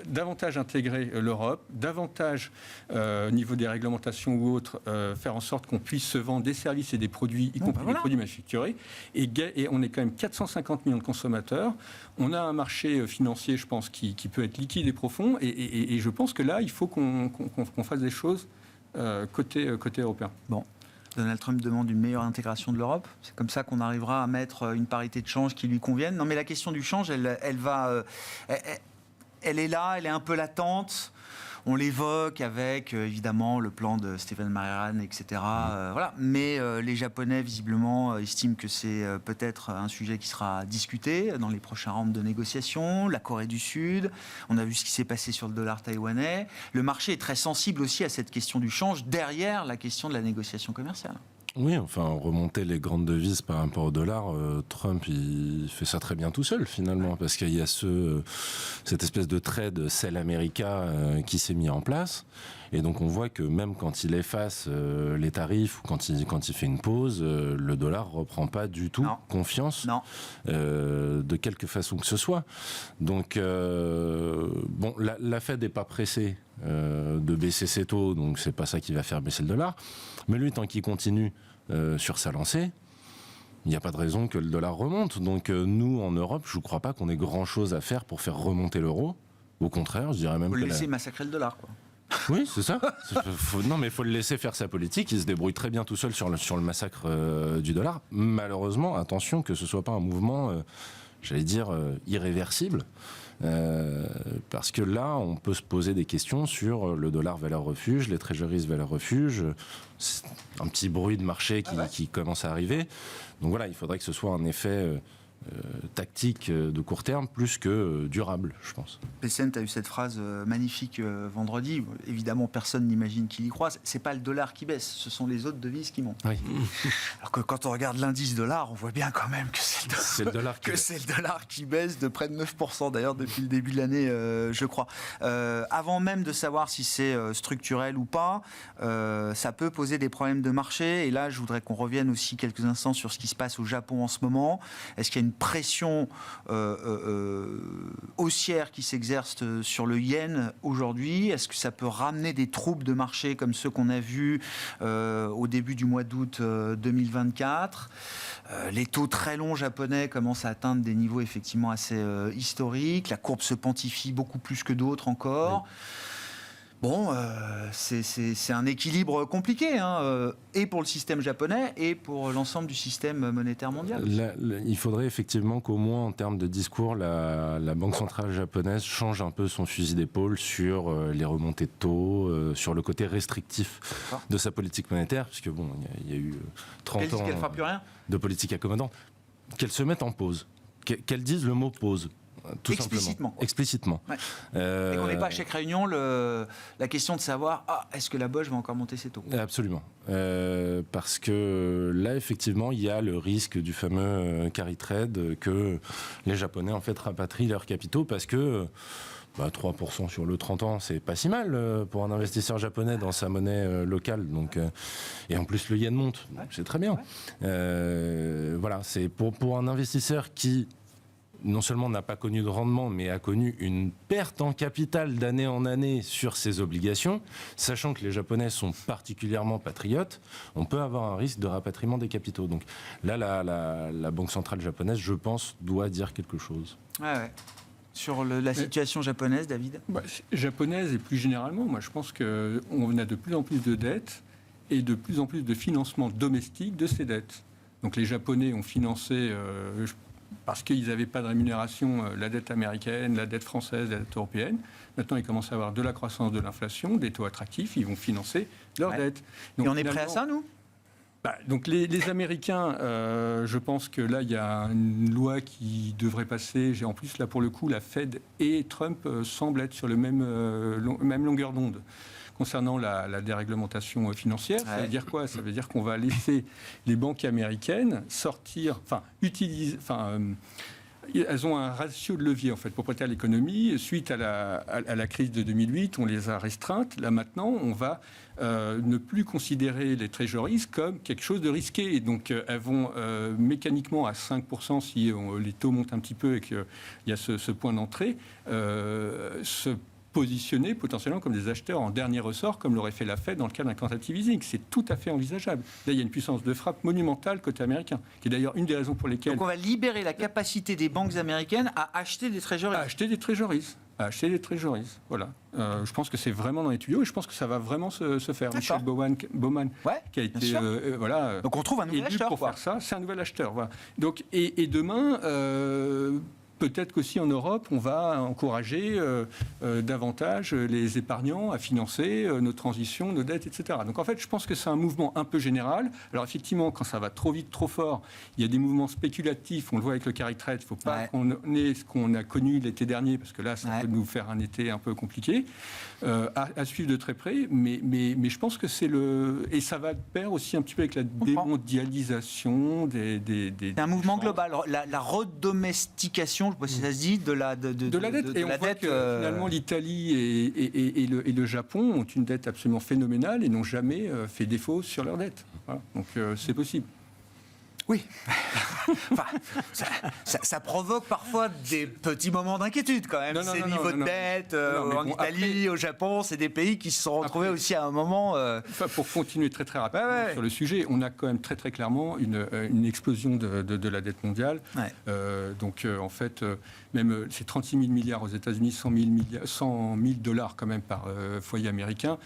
davantage intégrer l'Europe, davantage au niveau des réglementations ou autres, faire en sorte qu'on puisse se vendre des services et des produits, y compris des produits manufacturés. Et on est quand même 450 millions de consommateurs. On a un marché financier, je pense, qui peut être liquide et profond. Et je pense que là, il faut qu'on fasse des choses côté européen. Bon. Donald Trump demande une meilleure intégration de l'Europe. C'est comme ça qu'on arrivera à mettre une parité de change qui lui convienne. Non, mais la question du change, elle est là, elle est un peu latente. On l'évoque avec, évidemment, le plan de Stephen Maran, etc. Voilà. Mais les Japonais, visiblement, estiment que c'est peut-être un sujet qui sera discuté dans les prochains rounds de négociations. La Corée du Sud, on a vu ce qui s'est passé sur le dollar taïwanais. Le marché est très sensible aussi à cette question du change, derrière la question de la négociation commerciale. Oui, enfin, remonter les grandes devises par rapport au dollar, Trump, il fait ça très bien tout seul, finalement, parce qu'il y a cette espèce de trade sell America qui s'est mis en place. Et donc, on voit que même quand il efface les tarifs ou quand il fait une pause, le dollar reprend pas du tout confiance de quelque façon que ce soit. Donc, bon, la Fed n'est pas pressée de baisser ses taux, donc c'est pas ça qui va faire baisser le dollar. Mais lui, tant qu'il continue sur sa lancée, il n'y a pas de raison que le dollar remonte. Donc nous, en Europe, je ne crois pas qu'on ait grand-chose à faire pour faire remonter l'euro. Au contraire, je dirais même que... Il faut le laisser massacrer le dollar, quoi. Oui, c'est ça. Non, mais il faut le laisser faire sa politique. Il se débrouille très bien tout seul sur le massacre du dollar. Malheureusement, attention que ce ne soit pas un mouvement, j'allais dire, irréversible. Parce que là, on peut se poser des questions sur le dollar valeur refuge, les treasuries valeur refuge. C'est un petit bruit de marché qui commence à arriver. Donc voilà, il faudrait que ce soit un effet tactique de court terme plus que durable, je pense. Payssen, tu as eu cette phrase magnifique vendredi. Évidemment, personne n'imagine qu'il y croit. C'est pas le dollar qui baisse, ce sont les autres devises qui montent. Oui. Alors que quand on regarde l'indice dollar, on voit bien quand même que c'est le dollar qui baisse de près de 9% d'ailleurs depuis le début de l'année, je crois. Avant même de savoir si c'est structurel ou pas, ça peut poser des problèmes de marché. Et là, je voudrais qu'on revienne aussi quelques instants sur ce qui se passe au Japon en ce moment. Est-ce qu'il y a une pression haussière qui s'exerce sur le yen aujourd'hui? Est-ce que ça peut ramener des troubles de marché comme ceux qu'on a vus au début du mois d'août 2024? Les taux très longs japonais commencent à atteindre des niveaux effectivement assez historiques. La courbe se pontifie beaucoup plus que d'autres encore. Oui. Bon, c'est un équilibre compliqué, et pour le système japonais et pour l'ensemble du système monétaire mondial. Il faudrait effectivement qu'au moins en termes de discours, la Banque centrale japonaise change un peu son fusil d'épaule sur les remontées de taux, sur le côté restrictif de sa politique monétaire, puisque bon, il y a eu 30 ans qu'elle fera plus rien de politique accommodante. Qu'elle se mette en pause, qu'elle dise le mot pause. Tout explicitement. Simplement. Explicitement. Ouais. Et qu'on n'ait pas à chaque réunion la question de savoir est-ce que la BOJ va encore monter ses taux? Absolument. Parce que là, effectivement, il y a le risque du fameux carry trade que les Japonais en fait rapatrient leurs capitaux parce que 3% sur le 30 ans, c'est pas si mal pour un investisseur japonais dans sa monnaie locale. Donc, et en plus, le yen monte. Donc c'est très bien. Voilà, c'est pour un investisseur qui non seulement n'a pas connu de rendement, mais a connu une perte en capital d'année en année sur ses obligations, sachant que les Japonais sont particulièrement patriotes, on peut avoir un risque de rapatriement des capitaux. Donc là, la Banque centrale japonaise, je pense, doit dire quelque chose. Ouais. Sur la situation japonaise, David? Japonaise et plus généralement, moi je pense qu'on a de plus en plus de dettes et de plus en plus de financement domestique de ces dettes. Donc les Japonais ont financé... parce qu'ils n'avaient pas de rémunération, la dette américaine, la dette française, la dette européenne. Maintenant, ils commencent à avoir de la croissance, de l'inflation, des taux attractifs, ils vont financer leurs dettes. Donc, et on est prêt à ça, nous? Donc les Américains, je pense que là, il y a une loi qui devrait passer. En plus, là, pour le coup, la Fed et Trump semblent être sur le même longueur d'onde. Concernant la déréglementation financière, ça veut dire quoi? Ça veut dire qu'on va laisser les banques américaines elles ont un ratio de levier en fait pour prêter à l'économie. Suite à la crise de 2008, on les a restreintes. Là maintenant, on va ne plus considérer les treasuries comme quelque chose de risqué. Et donc elles vont mécaniquement à 5% si les taux montent un petit peu et qu'il y a ce point d'entrée, se positionner potentiellement comme des acheteurs en dernier ressort, comme l'aurait fait la Fed dans le cas d'un quantitative easing. C'est tout à fait envisageable. Là, il y a une puissance de frappe monumentale côté américain, qui est d'ailleurs une des raisons pour lesquelles... Donc on va libérer la capacité des banques américaines à acheter des treasuries. À acheter des treasuries. Voilà. Je pense que c'est vraiment dans les tuyaux et je pense que ça va vraiment se faire. Michel Bowman qui a été... Donc on trouve un nouvel acheteur. Pour faire ça, c'est un nouvel acheteur. Voilà. Donc, et demain... peut-être qu'aussi en Europe, on va encourager davantage les épargnants à financer nos transitions, nos dettes, etc. Donc en fait, je pense que c'est un mouvement un peu général. Alors effectivement, quand ça va trop vite, trop fort, il y a des mouvements spéculatifs. On le voit avec le carry trade. Il ne faut pas qu'on ait ce qu'on a connu l'été dernier, parce que là, ça peut nous faire un été un peu compliqué. À suivre de très près. Mais je pense que c'est le... Et ça va de pair aussi un petit peu avec la démondialisation des c'est un mouvement global. La redomestication, je ne sais pas si ça se dit, de la dette. Et on voit que finalement l'Italie et le Japon ont une dette absolument phénoménale et n'ont jamais fait défaut sur leur dette. Voilà. Donc c'est possible. Oui. Ça provoque parfois des petits moments d'inquiétude quand même. Ces niveaux de dette en Italie, au Japon, c'est des pays qui se sont retrouvés aussi à un moment... Pour continuer très très rapidement sur le sujet, on a quand même très très clairement une explosion de la dette mondiale. Donc en fait, même c'est 36 000 milliards aux États-Unis, 100 000 dollars quand même par foyer américain.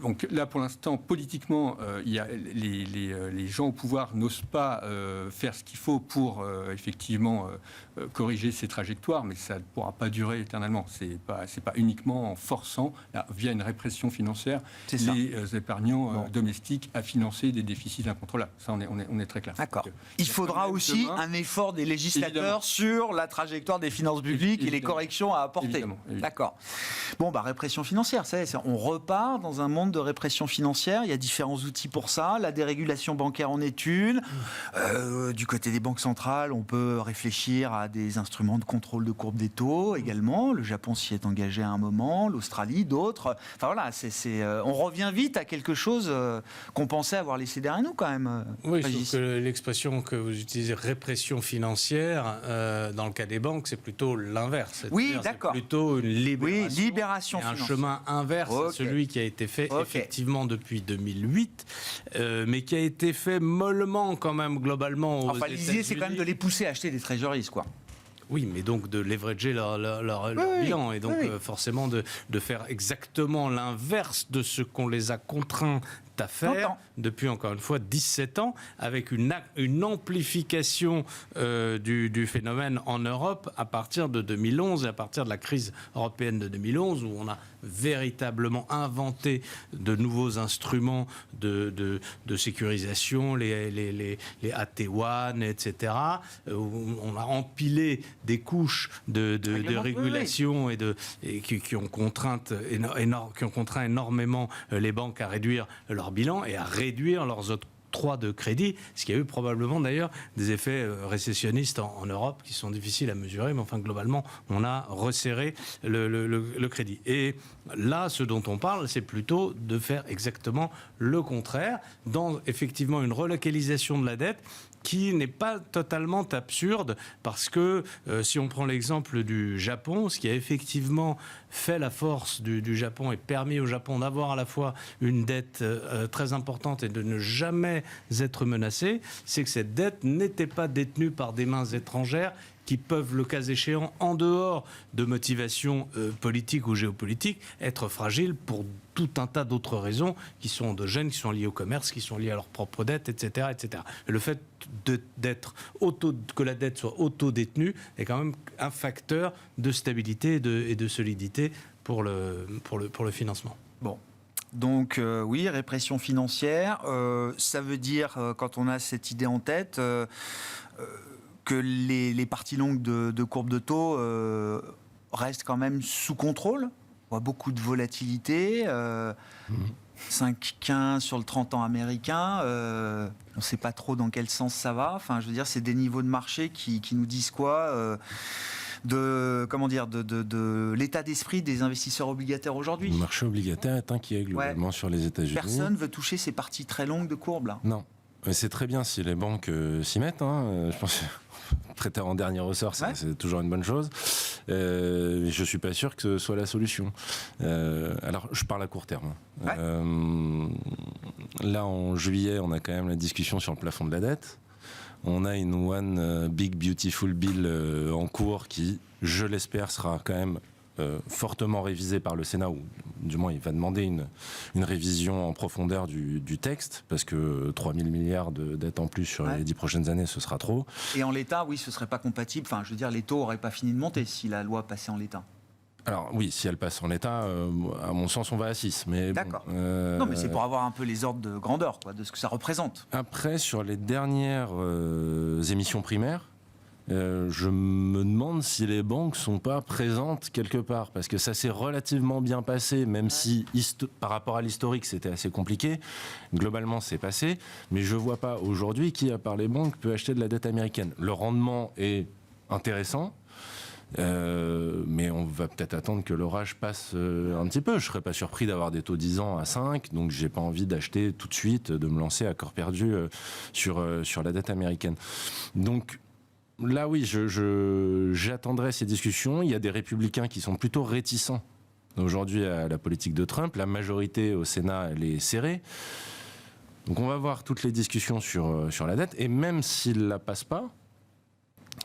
Donc là, pour l'instant, politiquement, il y a les gens gens au pouvoir n'osent pas faire ce qu'il faut pour effectivement corriger ces trajectoires, mais ça ne pourra pas durer éternellement. C'est pas uniquement en forçant, via une répression financière, les épargnants domestiques à financer des déficits incontrôlables. Ça, on est très clair. D'accord. Il faudra aussi un effort des législateurs sur la trajectoire des finances publiques et les corrections à apporter. Évidemment. D'accord. Bon, répression financière, on repart dans un monde de répression financière. Il y a différents outils pour ça. La dérégulation bancaire en est une. Du côté des banques centrales, on peut réfléchir à des instruments de contrôle de courbe des taux également. Le Japon s'y est engagé à un moment, l'Australie, d'autres. Enfin voilà, on revient vite à quelque chose qu'on pensait avoir laissé derrière nous quand même. Oui, sauf que l'expression que vous utilisez, répression financière, dans le cas des banques, c'est plutôt l'inverse. Oui, d'accord. C'est plutôt une libération financière. Un chemin inverse à celui qui a été fait effectivement depuis 2008, mais qui a été fait mollement quand même globalement aux États-Unis. L'idée, c'est quand même de les pousser à acheter des treasuries, quoi. Oui, mais donc de leverager leur bilan et donc forcément de faire exactement l'inverse de ce qu'on les a contraints à faire depuis, encore une fois, 17 ans, avec une amplification du phénomène en Europe à partir de 2011 et à partir de la crise européenne de 2011, où on a véritablement inventé de nouveaux instruments de sécurisation, les AT1, etc. On a empilé des couches de régulation et qui ont contraint énormément les banques à réduire leur bilan et à réduire leurs octrois de crédit, ce qui a eu probablement d'ailleurs des effets récessionnistes en Europe qui sont difficiles à mesurer, mais enfin globalement on a resserré le crédit. Et là, ce dont on parle, c'est plutôt de faire exactement le contraire, dans effectivement une relocalisation de la dette qui n'est pas totalement absurde, parce que si on prend l'exemple du Japon, ce qui a effectivement fait la force du Japon et permis au Japon d'avoir à la fois une dette très importante et de ne jamais être menacé, c'est que cette dette n'était pas détenue par des mains étrangères qui peuvent, le cas échéant, en dehors de motivations politiques ou géopolitiques, être fragiles pour tout un tas d'autres raisons qui sont endogènes, qui sont liées au commerce, qui sont liées à leur propre dette, etc. etc. Et le fait que la dette soit auto-détenue est quand même un facteur de stabilité et de solidité pour le financement. Bon. Donc oui, répression financière, ça veut dire, quand on a cette idée en tête, que les parties longues de courbe de taux restent quand même sous contrôle. On voit beaucoup de volatilité, 5,15 sur le 30 ans américain, on ne sait pas trop dans quel sens ça va. Enfin, je veux dire, c'est des niveaux de marché qui nous disent quoi de l'état d'esprit des investisseurs obligataires aujourd'hui. Le marché obligataire est inquiet globalement sur les États-Unis. Personne ne veut toucher ces parties très longues de courbe là. Non. Mais c'est très bien si les banques s'y mettent. Je pense que prêter en dernier ressort, c'est toujours une bonne chose. Je ne suis pas sûr que ce soit la solution. Alors, je parle à court terme. Là, en juillet, on a quand même la discussion sur le plafond de la dette. On a une One Big Beautiful Bill en cours qui, je l'espère, sera quand même fortement révisé par le Sénat, ou du moins il va demander une révision en profondeur du texte, parce que 3 000 milliards de dettes en plus sur les 10 prochaines années, ce sera trop. Et en l'état, oui, ce ne serait pas compatible. Enfin, je veux dire, les taux n'auraient pas fini de monter si la loi passait en l'état. Alors oui, si elle passe en l'état, à mon sens, on va à 6. Mais d'accord. Non, mais c'est pour avoir un peu les ordres de grandeur, quoi, de ce que ça représente. Après, sur les dernières émissions primaires, je me demande si les banques sont pas présentes quelque part, parce que ça s'est relativement bien passé, même si par rapport à l'historique c'était assez compliqué. Globalement c'est passé, mais je vois pas aujourd'hui qui, à part les banques, peut acheter de la dette américaine. Le rendement est intéressant, mais on va peut-être attendre que l'orage passe un petit peu. Je serais pas surpris d'avoir des taux 10 ans à 5, donc j'ai pas envie d'acheter tout de suite, de me lancer à corps perdu sur la dette américaine. Donc là, oui, j'attendrai ces discussions. Il y a des républicains qui sont plutôt réticents aujourd'hui à la politique de Trump. La majorité au Sénat, elle est serrée. Donc on va voir toutes les discussions sur la dette. Et même s'il ne la passe pas,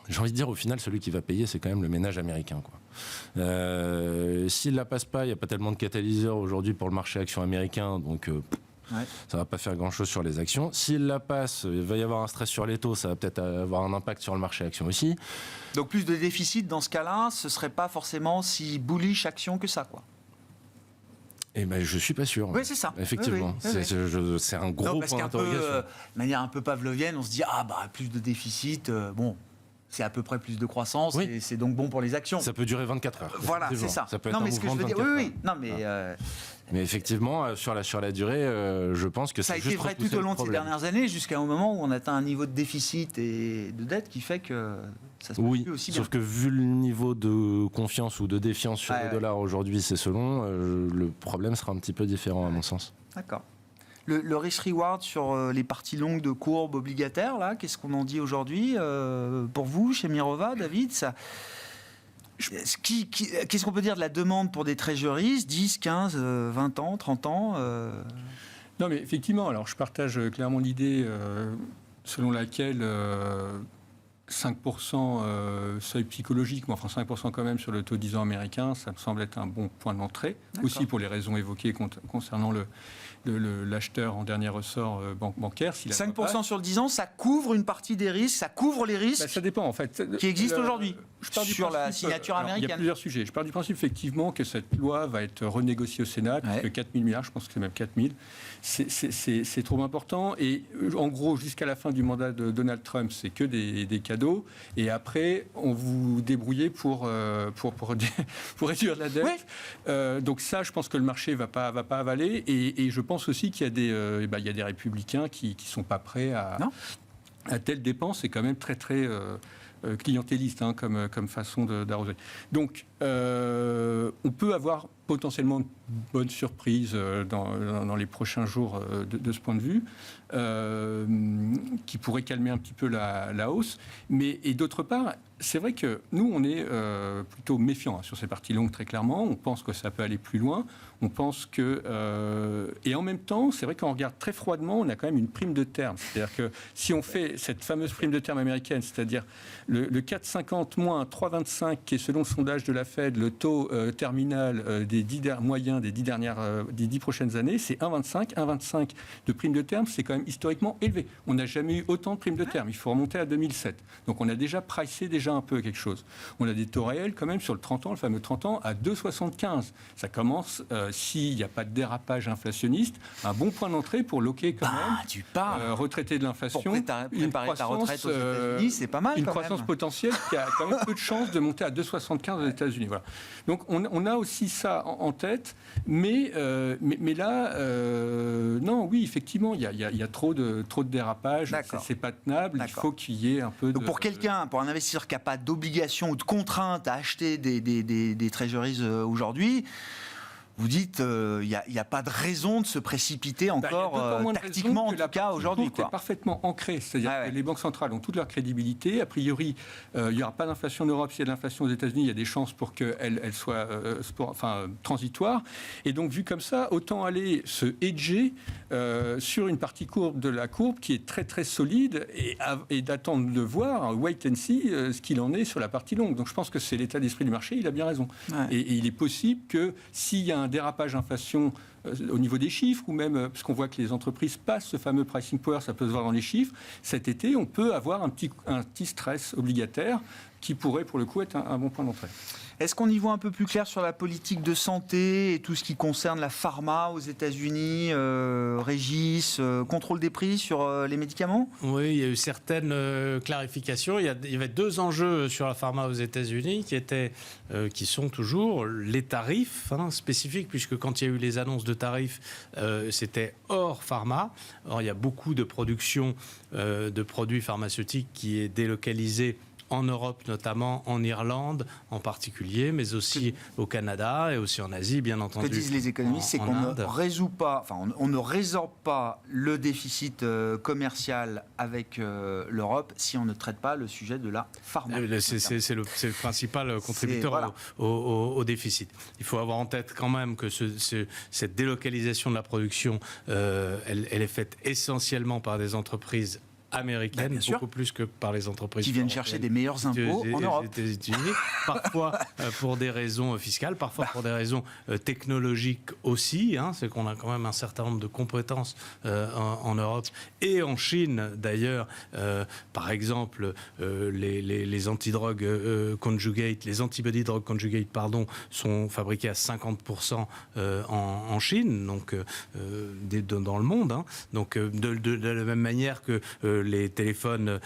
j'ai envie de dire, au final, celui qui va payer, c'est quand même le ménage américain, quoi. S'il ne la passe pas, il n'y a pas tellement de catalyseurs aujourd'hui pour le marché action américain. Donc Ça ne va pas faire grand-chose sur les actions. S'il la passe, il va y avoir un stress sur les taux, ça va peut-être avoir un impact sur le marché action aussi. Donc plus de déficit dans ce cas-là, ce ne serait pas forcément si bullish action que ça, quoi. Eh ben, je suis pas sûr. Oui, c'est ça. Effectivement, c'est un gros point d'interrogation. De manière un peu pavlovienne, on se dit plus de déficit, c'est à peu près plus de croissance, et c'est donc bon pour les actions. Ça peut durer 24 heures. Voilà, c'est ça. Ça peut être un mouvement de 24 heures. Non, mais mais effectivement, sur la durée, je pense que ça a c'est été juste vrai tout au long de ces dernières années, jusqu'à un moment où on atteint un niveau de déficit et de dette qui fait que ça se passe plus aussi bien. Sauf que vu le niveau de confiance ou de défiance sur le dollar aujourd'hui, c'est selon, le problème sera un petit peu différent à mon sens. D'accord. Le risk-reward sur les parties longues de courbes obligataires, là, qu'est-ce qu'on en dit aujourd'hui pour vous, chez Mirova, David, ça... Qu'est-ce qu'on peut dire de la demande pour des treasuries, 10, 15, 20 ans, 30 ans Non, mais effectivement, alors je partage clairement l'idée selon laquelle 5% seuil psychologique, mais enfin 5% quand même sur le taux 10 ans américain, ça me semble être un bon point d'entrée, aussi pour les raisons évoquées concernant l'acheteur en dernier ressort bancaire. 5% sur le 10 ans, ça couvre une partie des risques, ça couvre les risques ça dépend en fait. Qui existent aujourd'hui sur la signature américaine. Il y a plusieurs sujets. Je pars du principe effectivement que cette loi va être renégociée au Sénat, puisque 4 000 milliards, je pense que c'est même 4 000. C'est trop important. Et en gros, jusqu'à la fin du mandat de Donald Trump, c'est que des cadeaux. Et après, on vous débrouillez pour réduire la dette. Donc ça, je pense que le marché va pas avaler. Et je pense aussi qu'il y a des républicains qui sont pas prêts à telle dépense. C'est quand même très très clientéliste comme façon d'arroser. Donc on peut avoir potentiellement de bonnes surprises dans les prochains jours de ce point de vue, qui pourraient calmer un petit peu la hausse. Et d'autre part, c'est vrai que nous, on est plutôt méfiants sur ces parties longues, très clairement. On pense que ça peut aller plus loin. On pense que... et en même temps, c'est vrai qu'on regarde très froidement, on a quand même une prime de terme. C'est-à-dire que si on fait cette fameuse prime de terme américaine, c'est-à-dire le 4,50 moins 3,25, qui est selon le sondage de la Fed, le taux terminal des 10 moyens des 10 prochaines années, c'est 1,25. 1,25 de prime de terme, c'est quand même historiquement élevé. On n'a jamais eu autant de prime de terme. Il faut remonter à 2007. Donc on a déjà pricé un peu quelque chose. On a des taux réels quand même sur le 30 ans, le fameux 30 ans, à 2,75. Ça commence, s'il n'y a pas de dérapage inflationniste, un bon point d'entrée pour loquer quand même, retraiter de l'inflation. Pour préparer ta retraite aux États-Unis, c'est pas mal. Une croissance potentielle qui a quand même peu de chances de monter à 2,75 aux États-Unis. Voilà. Donc on a aussi ça en tête, mais là, non, oui, effectivement, il y a trop de dérapage, c'est pas tenable, il faut qu'il y ait un peu Donc pour un investisseur qui n'a pas d'obligation ou de contrainte à acheter des treasuries aujourd'hui, vous dites il n'y a pas de raison de se précipiter encore tactiquement, en tout cas aujourd'hui. C'est parfaitement ancré, c'est-à-dire que les banques centrales ont toute leur crédibilité. A priori, il n'y aura pas d'inflation en Europe. S'il y a de l'inflation aux États-Unis, il y a des chances pour qu'elle soit transitoire. Et donc, vu comme ça, autant aller se hedger sur une partie courbe de la courbe qui est très très solide et d'attendre de voir, wait and see, ce qu'il en est sur la partie longue. Donc, je pense que c'est l'état d'esprit du marché. Il a bien raison. Et il est possible que s'il y a un dérapage inflation au niveau des chiffres, ou même parce qu'on voit que les entreprises passent ce fameux pricing power, ça peut se voir dans les chiffres, cet été, on peut avoir un petit stress obligataire qui pourrait, pour le coup, être un bon point d'entrée. Est-ce qu'on y voit un peu plus clair sur la politique de santé et tout ce qui concerne la pharma aux États-Unis, Régis, contrôle des prix sur les médicaments ? Oui, il y a eu certaines clarifications. Il y avait deux enjeux sur la pharma aux États-Unis qui sont toujours les tarifs spécifiques, puisque quand il y a eu les annonces de tarifs, c'était hors pharma. Or, il y a beaucoup de production de produits pharmaceutiques qui est délocalisée en Europe, notamment en Irlande en particulier, mais aussi au Canada et aussi en Asie, bien entendu. Ce que disent les économistes, c'est qu'on ne résorbe pas le déficit commercial avec l'Europe si on ne traite pas le sujet de la pharma. C'est le principal contributeur au déficit. Il faut avoir en tête quand même que cette délocalisation de la production, elle est faite essentiellement par des entreprises américaines, beaucoup plus que par les entreprises qui viennent chercher des meilleurs impôts en Europe. Des États-Unis, parfois pour des raisons fiscales, parfois pour des raisons technologiques aussi. C'est qu'on a quand même un certain nombre de compétences en Europe et en Chine d'ailleurs. Par exemple, les antidrogues conjugate, les antibody drug conjugate, sont fabriqués à 50% en Chine, donc dans le monde. Donc de la même manière que les téléphones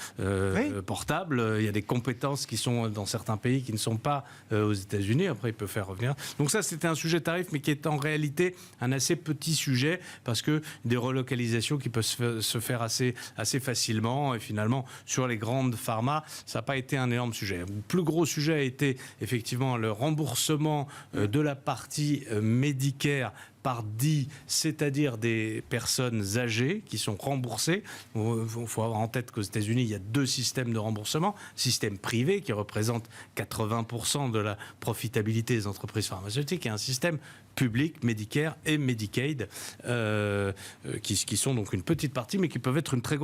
portables, il y a des compétences qui sont dans certains pays qui ne sont pas aux États-Unis. Après, il peut faire revenir. Donc ça, c'était un sujet tarif, mais qui est en réalité un assez petit sujet, parce que des relocalisations qui peuvent se faire assez facilement. Et finalement, sur les grandes pharma, ça n'a pas été un énorme sujet. Le plus gros sujet a été effectivement le remboursement de la partie Medicare par DIE, c'est-à-dire des personnes âgées qui sont remboursées. Il faut avoir en tête qu'aux États-Unis, il y a 2 systèmes de remboursement. Système privé qui représente 80% de la profitabilité des entreprises pharmaceutiques et un système public, Medicare et Medicaid, qui sont donc une petite partie, mais qui peuvent être une très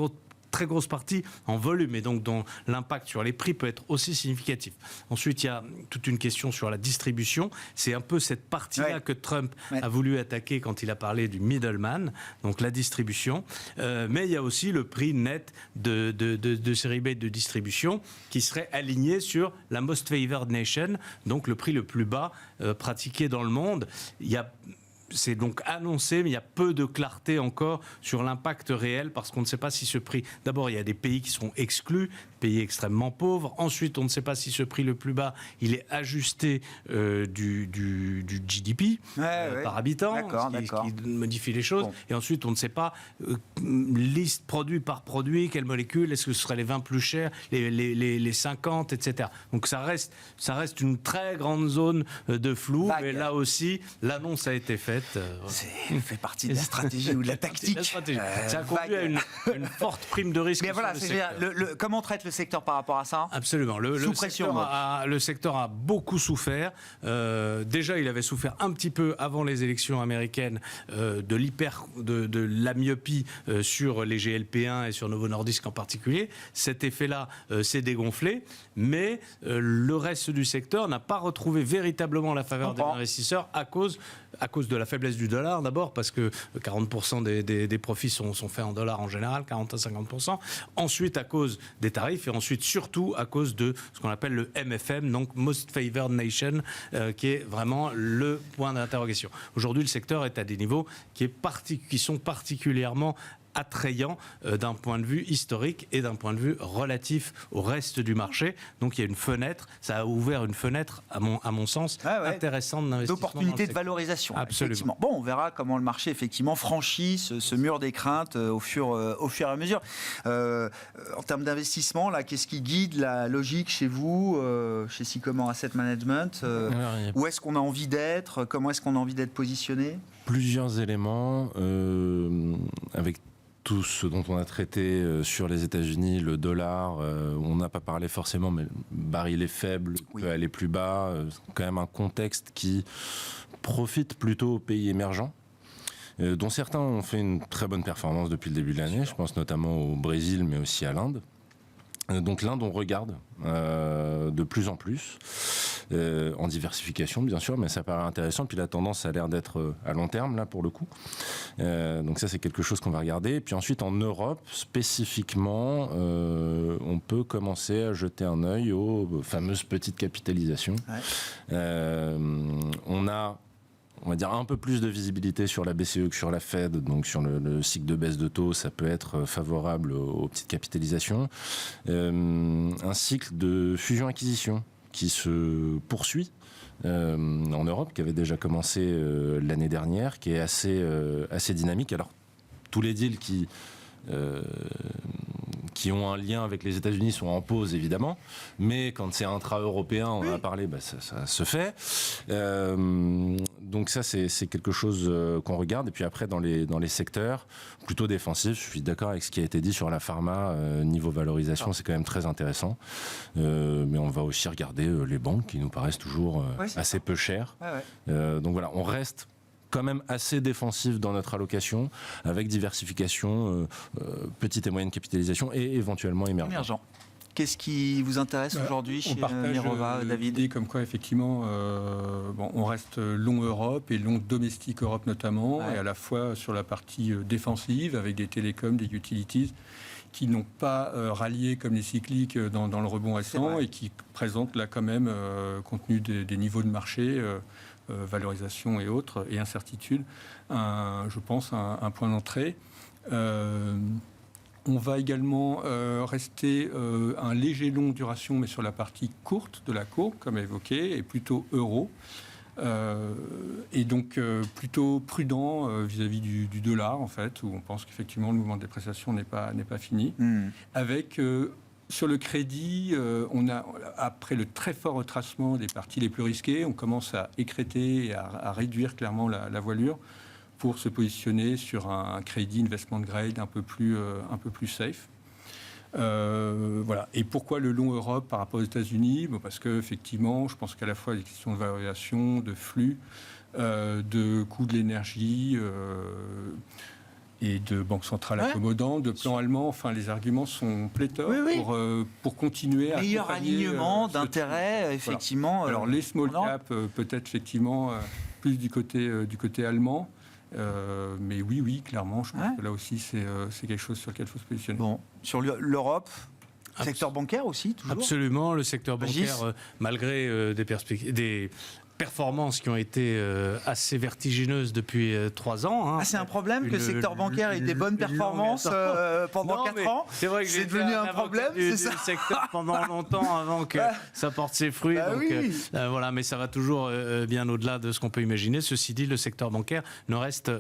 grosse partie en volume, et donc dont l'impact sur les prix peut être aussi significatif. Ensuite, il y a toute une question sur la distribution. C'est un peu cette partie-là que Trump a voulu attaquer quand il a parlé du middleman, donc la distribution. Mais il y a aussi le prix net de ces rebates de distribution qui serait aligné sur la Most Favored Nation, donc le prix le plus bas pratiqué dans le monde. C'est donc annoncé, mais il y a peu de clarté encore sur l'impact réel, parce qu'on ne sait pas si ce prix... D'abord, il y a des pays qui seront exclus, pays extrêmement pauvres. Ensuite, on ne sait pas si ce prix le plus bas, il est ajusté du GDP par habitant, ce qui modifie les choses. Bon. Et ensuite, on ne sait pas, liste produit par produit, quelle molécule, est-ce que ce seraient les 20 plus chers, les 50, etc. Donc ça reste une très grande zone de flou, mais là aussi, l'annonce a été faite. Ça fait partie de la stratégie ou de la tactique. Ça a conduit à une forte prime de risque. Mais voilà, comment traite le secteur par rapport à ça ? Absolument. Le secteur a beaucoup souffert. Déjà, il avait souffert un petit peu avant les élections américaines de la myopie sur les GLP-1 et sur Novo Nordisk en particulier. Cet effet-là s'est dégonflé, mais le reste du secteur n'a pas retrouvé véritablement la faveur des investisseurs à cause de la faiblesse du dollar, d'abord, parce que 40% des profits sont faits en dollars en général, 40 à 50%. Ensuite, à cause des tarifs, et ensuite, surtout, à cause de ce qu'on appelle le MFM, donc Most Favored Nation, qui est vraiment le point d'interrogation. Aujourd'hui, le secteur est à des niveaux qui sont particulièrement attrayant d'un point de vue historique et d'un point de vue relatif au reste du marché. Donc il y a une fenêtre, ça a ouvert une fenêtre à mon sens intéressante d'investissement. D'opportunités de valorisation. Absolument. Bon, on verra comment le marché effectivement franchit ce mur des craintes au fur et à mesure. En termes d'investissement, là, qu'est-ce qui guide la logique chez vous, chez Sycomore Asset Management Où est-ce qu'on a envie d'être ? Comment est-ce qu'on a envie d'être positionné ? Plusieurs éléments avec tout ce dont on a traité sur les États-Unis, le dollar, on n'a pas parlé forcément, mais le baril est faible, peut aller plus bas. Quand même un contexte qui profite plutôt aux pays émergents, dont certains ont fait une très bonne performance depuis le début de l'année. Je pense notamment au Brésil, mais aussi à l'Inde. Donc l'Inde, on regarde de plus en plus, en diversification bien sûr, mais ça paraît intéressant. Puis la tendance a l'air d'être à long terme là pour le coup. Donc ça c'est quelque chose qu'on va regarder. Et puis ensuite en Europe spécifiquement, on peut commencer à jeter un œil aux fameuses petites capitalisations. On va dire un peu plus de visibilité sur la BCE que sur la Fed, donc sur le cycle de baisse de taux, ça peut être favorable aux petites capitalisations. Un cycle de fusion-acquisition qui se poursuit en Europe, qui avait déjà commencé l'année dernière, qui est assez dynamique. Alors, tous les deals qui ont un lien avec les États-Unis sont en pause évidemment, mais quand c'est intra-européen, on en a parlé, ça se fait. Donc ça c'est quelque chose qu'on regarde. Et puis après dans les secteurs plutôt défensifs, je suis d'accord avec ce qui a été dit sur la pharma, niveau valorisation c'est quand même très intéressant, mais on va aussi regarder les banques qui nous paraissent toujours assez peu chères. Donc voilà, on reste quand même assez défensif dans notre allocation, avec diversification, petite et moyenne capitalisation et éventuellement émergent. Qu'est-ce qui vous intéresse aujourd'hui chez Mirova, David ? L'idée comme quoi, effectivement, on reste long Europe et long domestique Europe notamment, et à la fois sur la partie défensive, avec des télécoms, des utilities, qui n'ont pas rallié comme les cycliques dans le rebond récent, et qui présentent là quand même, compte tenu des niveaux de marché, valorisation et autres, et incertitude, je pense, un point d'entrée. On va également rester un léger long duration, mais sur la partie courte de la courbe, comme évoqué, et plutôt euro. Et donc plutôt prudent vis-à-vis du dollar, en fait, où on pense qu'effectivement le mouvement de dépréciation n'est pas fini. Avec, sur le crédit, on a, après le très fort retracement des parties les plus risquées, on commence à écréter et à réduire clairement la voilure, pour se positionner sur un crédit investment grade un peu plus safe. Voilà. Et pourquoi le long Europe par rapport aux États-Unis ? Parce qu'effectivement, je pense qu'à la fois des questions de valorisation, de flux, de coût de l'énergie et de banque centrale accommodante, de plan allemand, enfin les arguments sont pléthores pour continuer à meilleur alignement d'intérêts, effectivement. Voilà. Alors les small cap, peut-être effectivement plus du côté allemand. Mais oui, clairement, je pense que là aussi, c'est quelque chose sur lequel il faut se positionner. Bon, sur l'Europe, secteur bancaire aussi, toujours ? Absolument, le secteur bancaire, malgré des performances qui ont été assez vertigineuses depuis 3 ans. C'est un problème que le secteur bancaire ait des bonnes performances pendant 4 ans. C'est vrai que c'est devenu un problème, c'est ça ? Du secteur pendant longtemps avant que ça porte ses fruits. Voilà, mais ça va toujours bien au-delà de ce qu'on peut imaginer. Ceci dit, le secteur bancaire ne reste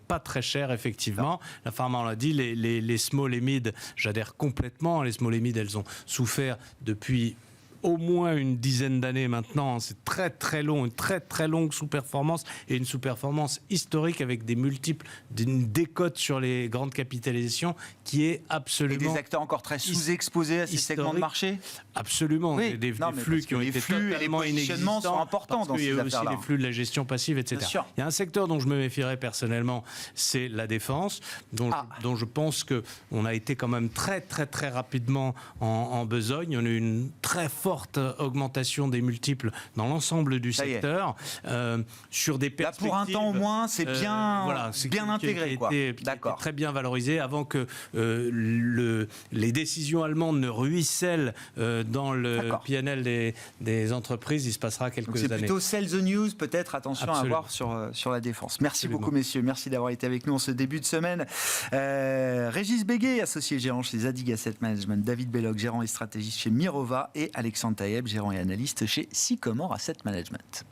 pas très cher, effectivement. La Pharma, on l'a dit, les small et mid, j'adhère complètement. Les small et mid, elles ont souffert depuis au moins une dizaine d'années maintenant. C'est très très long, une très très longue sous-performance, et une sous-performance historique avec des multiples, d'une décote sur les grandes capitalisations qui est absolument... Et des acteurs encore très sous-exposés à ces segments de marché ? Absolument, des flux qui ont été totalement inexistants, sont importants dans ces affaires-là. Il y a aussi les flux de la gestion passive, etc. Il y a un secteur dont je me méfierais personnellement, c'est la défense, dont je pense qu'on a été quand même très très très rapidement en besogne. On a eu une très forte augmentation des multiples dans l'ensemble du secteur, sur des perspectives... Là, pour un temps au moins, c'est bien intégré. D'accord. Très bien valorisé, avant que les décisions allemandes ne ruissellent dans le PNL des entreprises. Il se passera quelques années. C'est plutôt sell the news, peut-être, attention à avoir sur la défense. Merci beaucoup, messieurs. Merci d'avoir été avec nous en ce début de semaine. Régis Béguet, associé gérant chez Zadig Asset Management, David Belloc, gérant et stratégiste chez Mirova, et Alexandre Taïeb, gérant et analyste chez Sycomore Asset Management.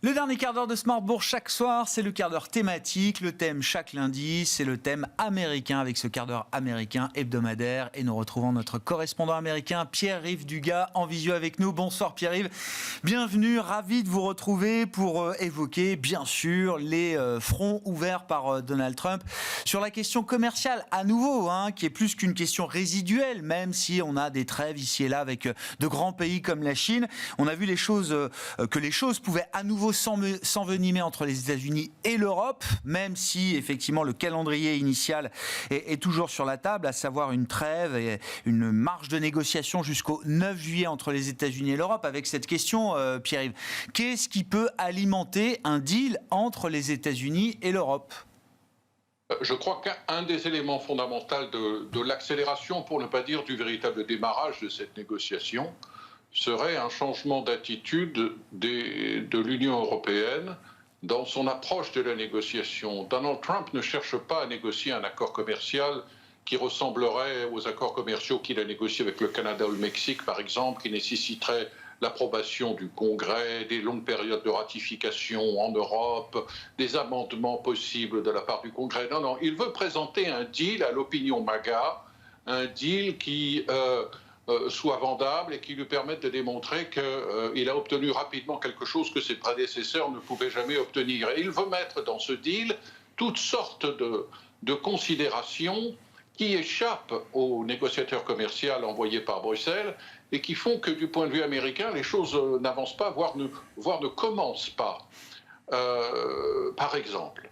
Le dernier quart d'heure de Smart Bourse chaque soir, c'est le quart d'heure thématique. Le thème chaque lundi, c'est le thème américain, avec ce quart d'heure américain hebdomadaire. Et nous retrouvons notre correspondant américain, Pierre-Yves Dugas, en visio avec nous. Bonsoir Pierre-Yves, bienvenue, ravi de vous retrouver pour évoquer, bien sûr, les fronts ouverts par Donald Trump sur la question commerciale, à nouveau, qui est plus qu'une question résiduelle, même si on a des trêves ici et là avec de grands pays comme la Chine. On a vu que les choses pouvaient à nouveau s'envenimer entre les États-Unis et l'Europe, même si effectivement le calendrier initial est toujours sur la table, à savoir une trêve et une marge de négociation jusqu'au 9 juillet entre les États-Unis et l'Europe. Avec cette question, Pierre-Yves, qu'est-ce qui peut alimenter un deal entre les États-Unis et l'Europe ? Je crois qu'un des éléments fondamentaux de l'accélération, pour ne pas dire du véritable démarrage de cette négociation, serait un changement d'attitude de l'Union européenne dans son approche de la négociation. Donald Trump ne cherche pas à négocier un accord commercial qui ressemblerait aux accords commerciaux qu'il a négociés avec le Canada ou le Mexique, par exemple, qui nécessiterait l'approbation du Congrès, des longues périodes de ratification en Europe, des amendements possibles de la part du Congrès. Non, il veut présenter un deal à l'opinion MAGA, un deal qui... soit vendable et qui lui permettent de démontrer qu'il a obtenu rapidement quelque chose que ses prédécesseurs ne pouvaient jamais obtenir. Et il veut mettre dans ce deal toutes sortes de considérations qui échappent aux négociateurs commerciaux envoyés par Bruxelles et qui font que du point de vue américain, les choses n'avancent pas, voire ne commencent pas. Par exemple,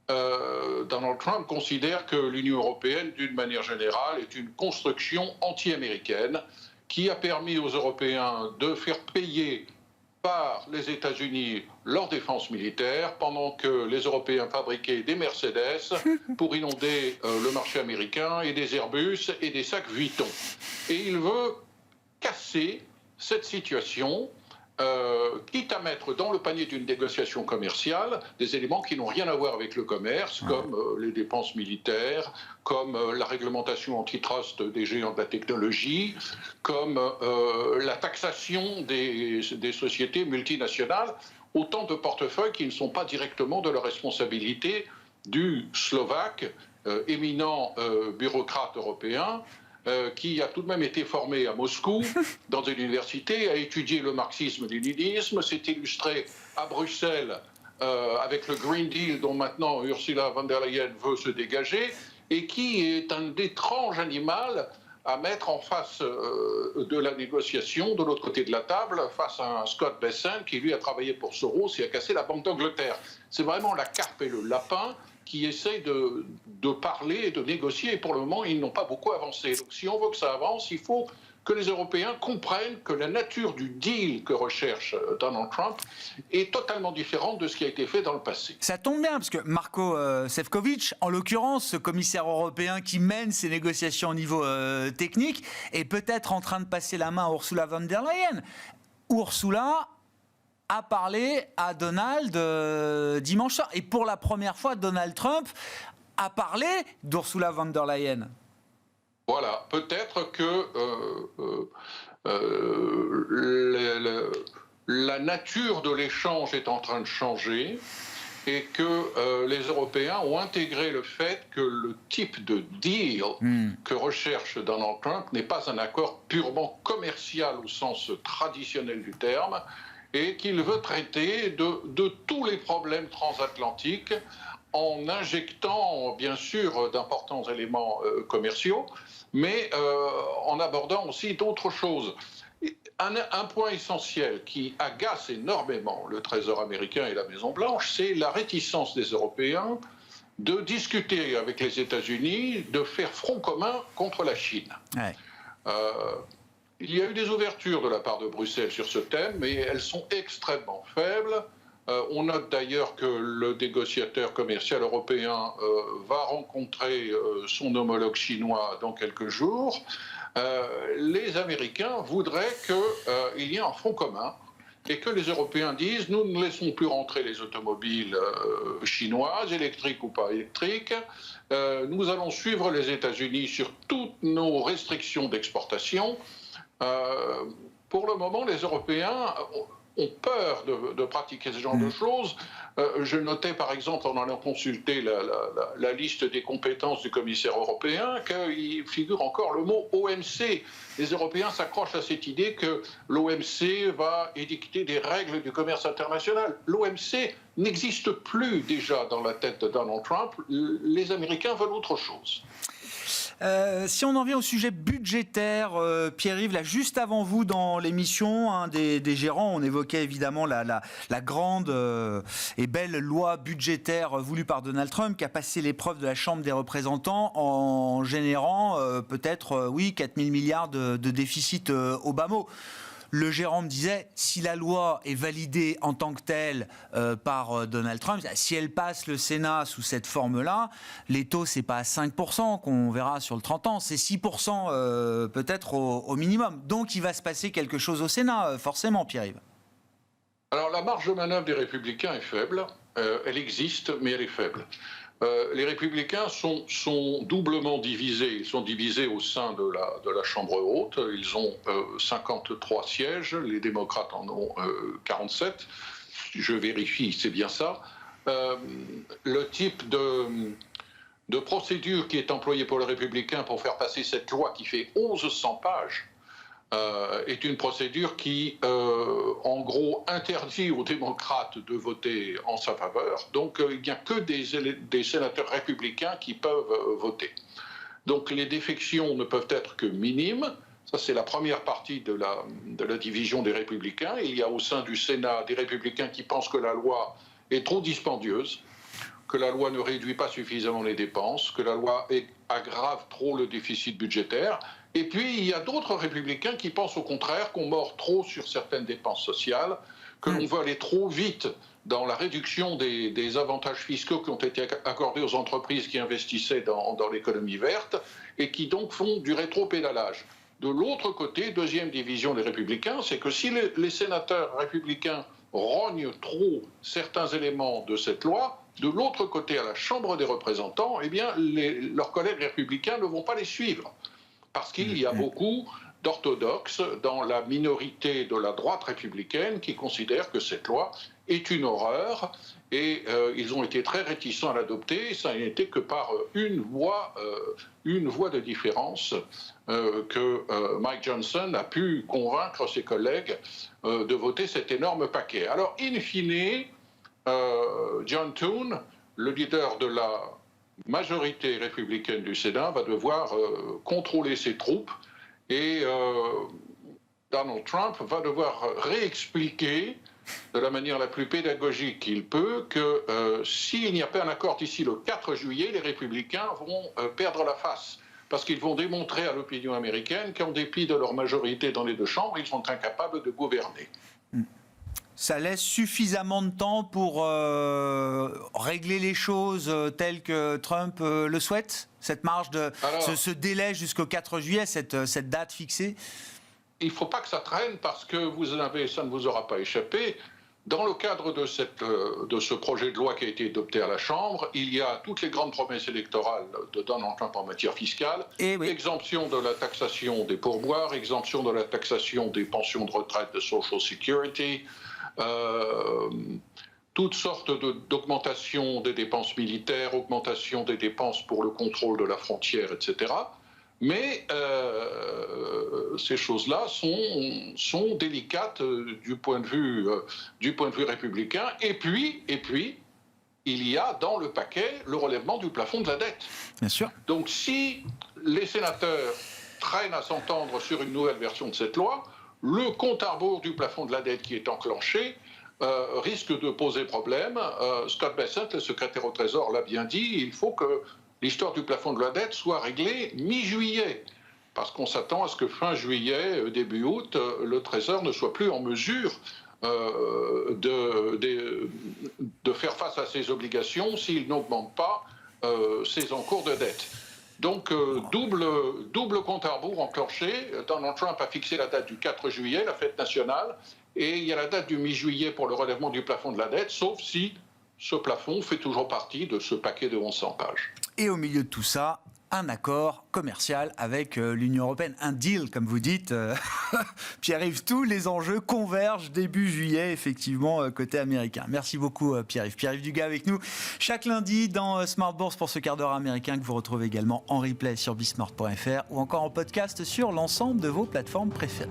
Donald Trump considère que l'Union européenne, d'une manière générale, est une construction anti-américaine qui a permis aux Européens de faire payer par les États-Unis leur défense militaire pendant que les Européens fabriquaient des Mercedes pour inonder le marché américain et des Airbus et des sacs Vuitton. Et il veut casser cette situation, quitte à mettre dans le panier d'une négociation commerciale des éléments qui n'ont rien à voir avec le commerce, comme les dépenses militaires, comme la réglementation antitrust des géants de la technologie, comme la taxation des sociétés multinationales, autant de portefeuilles qui ne sont pas directement de la responsabilité du Slovaque, éminent bureaucrate européen, qui a tout de même été formé à Moscou, dans une université, a étudié le marxisme-léninisme, s'est illustré à Bruxelles avec le Green Deal dont maintenant Ursula von der Leyen veut se dégager, et qui est un étrange animal à mettre en face de la négociation, de l'autre côté de la table, face à un Scott Bessent qui, lui, a travaillé pour Soros et a cassé la Banque d'Angleterre. C'est vraiment la carpe et le lapin qui essayent de parler et de négocier, et pour le moment, ils n'ont pas beaucoup avancé. Donc si on veut que ça avance, il faut que les Européens comprennent que la nature du deal que recherche Donald Trump est totalement différente de ce qui a été fait dans le passé. Ça tombe bien, parce que Marko Šefčovič, en l'occurrence, ce commissaire européen qui mène ces négociations au niveau technique, est peut-être en train de passer la main à Ursula von der Leyen. Ursula a parlé à Donald dimanche soir. Et pour la première fois, Donald Trump a parlé d'Ursula von der Leyen. Voilà, peut-être que la nature de l'échange est en train de changer et que les Européens ont intégré le fait que le type de deal que recherche Donald Trump n'est pas un accord purement commercial au sens traditionnel du terme, et qu'il veut traiter de tous les problèmes transatlantiques en injectant bien sûr d'importants éléments commerciaux, mais en abordant aussi d'autres choses. Un point essentiel qui agace énormément le Trésor américain et la Maison-Blanche, c'est la réticence des Européens de discuter avec les États-Unis, de faire front commun contre la Chine. Ouais. Il y a eu des ouvertures de la part de Bruxelles sur ce thème, mais elles sont extrêmement faibles. On note d'ailleurs que le négociateur commercial européen va rencontrer son homologue chinois dans quelques jours. Les Américains voudraient qu'il y ait un front commun et que les Européens disent « nous ne laissons plus rentrer les automobiles chinoises, électriques ou pas électriques, nous allons suivre les États-Unis sur toutes nos restrictions d'exportation ». Pour le moment, les Européens ont peur de pratiquer ce genre de choses. Je notais par exemple, en allant consulter la liste des compétences du commissaire européen, qu'il figure encore le mot OMC. Les Européens s'accrochent à cette idée que l'OMC va édicter des règles du commerce international. L'OMC n'existe plus déjà dans la tête de Donald Trump. Les Américains veulent autre chose. Si on en vient au sujet budgétaire, Pierre-Yves, là, juste avant vous dans l'émission, un des gérants, on évoquait évidemment la grande et belle loi budgétaire voulue par Donald Trump qui a passé l'épreuve de la Chambre des représentants en générant peut-être, 4 000 milliards de déficit au bas mot. Le gérant me disait, si la loi est validée en tant que telle par Donald Trump, si elle passe le Sénat sous cette forme-là, les taux, c'est pas à 5% qu'on verra sur le 30 ans, c'est 6% peut-être au minimum. Donc il va se passer quelque chose au Sénat, forcément, Pierre-Yves. Alors la marge de manœuvre des Républicains est faible, elle existe, mais elle est faible. Les Républicains sont doublement divisés. Ils sont divisés au sein de la Chambre haute. Ils ont 53 sièges. Les démocrates en ont 47. Je vérifie, c'est bien ça. Le type de procédure qui est employée pour les Républicains pour faire passer cette loi qui fait 1100 pages est une procédure qui, en gros, interdit aux démocrates de voter en sa faveur. Donc, il n'y a que des sénateurs républicains qui peuvent voter. Donc les défections ne peuvent être que minimes. Ça, c'est la première partie de la division des Républicains. Il y a au sein du Sénat des Républicains qui pensent que la loi est trop dispendieuse, que la loi ne réduit pas suffisamment les dépenses, que la loi aggrave trop le déficit budgétaire. Et puis, il y a d'autres Républicains qui pensent au contraire qu'on mord trop sur certaines dépenses sociales, que l'on veut aller trop vite dans la réduction des avantages fiscaux qui ont été accordés aux entreprises qui investissaient dans l'économie verte et qui donc font du rétro-pédalage. De l'autre côté, deuxième division des Républicains, c'est que si les sénateurs républicains rognent trop certains éléments de cette loi, de l'autre côté, à la Chambre des représentants, eh bien, leurs collègues républicains ne vont pas les suivre. Parce qu'il y a beaucoup d'orthodoxes dans la minorité de la droite républicaine qui considèrent que cette loi est une horreur et ils ont été très réticents à l'adopter. Ça n'a été que par une voix de différence que Mike Johnson a pu convaincre ses collègues de voter cet énorme paquet. Alors, in fine, John Thune, le leader de la majorité républicaine du Sénat, va devoir contrôler ses troupes et Donald Trump va devoir réexpliquer de la manière la plus pédagogique qu'il peut que s'il n'y a pas un accord d'ici le 4 juillet, les républicains vont perdre la face. Parce qu'ils vont démontrer à l'opinion américaine qu'en dépit de leur majorité dans les deux chambres, ils sont incapables de gouverner. Ça laisse suffisamment de temps pour régler les choses telles que Trump le souhaite? Cette marge, ce délai jusqu'au 4 juillet, cette date fixée? Il ne faut pas que ça traîne parce que ça ne vous aura pas échappé. Dans le cadre de ce projet de loi qui a été adopté à la Chambre, il y a toutes les grandes promesses électorales de Donald Trump en matière fiscale. Exemption de la taxation des pourboires, exemption de la taxation des pensions de retraite de Social Security, toutes sortes d'augmentation des dépenses militaires, augmentation des dépenses pour le contrôle de la frontière, etc. Mais ces choses-là sont délicates du point de vue républicain. Et puis, il y a dans le paquet le relèvement du plafond de la dette. Bien sûr. Donc, si les sénateurs traînent à s'entendre sur une nouvelle version de cette loi, le compte à rebours du plafond de la dette qui est enclenché risque de poser problème. Scott Bessent, le secrétaire au Trésor, l'a bien dit, il faut que l'histoire du plafond de la dette soit réglée mi-juillet, parce qu'on s'attend à ce que fin juillet, début août, le Trésor ne soit plus en mesure de faire face à ses obligations s'il n'augmente pas ses encours de dette. Donc, double compte à rebours enclenché. Donald Trump a fixé la date du 4 juillet, la fête nationale, et il y a la date du mi-juillet pour le relèvement du plafond de la dette, sauf si ce plafond fait toujours partie de ce paquet de 1100 pages. Et au milieu de tout ça, un accord commercial avec l'Union européenne, un deal, comme vous dites. Pierre-Yves, tous les enjeux convergent début juillet, effectivement, côté américain. Merci beaucoup, Pierre-Yves. Pierre-Yves Dugas avec nous chaque lundi dans Smart Bourse pour ce quart d'heure américain que vous retrouvez également en replay sur bismart.fr ou encore en podcast sur l'ensemble de vos plateformes préférées.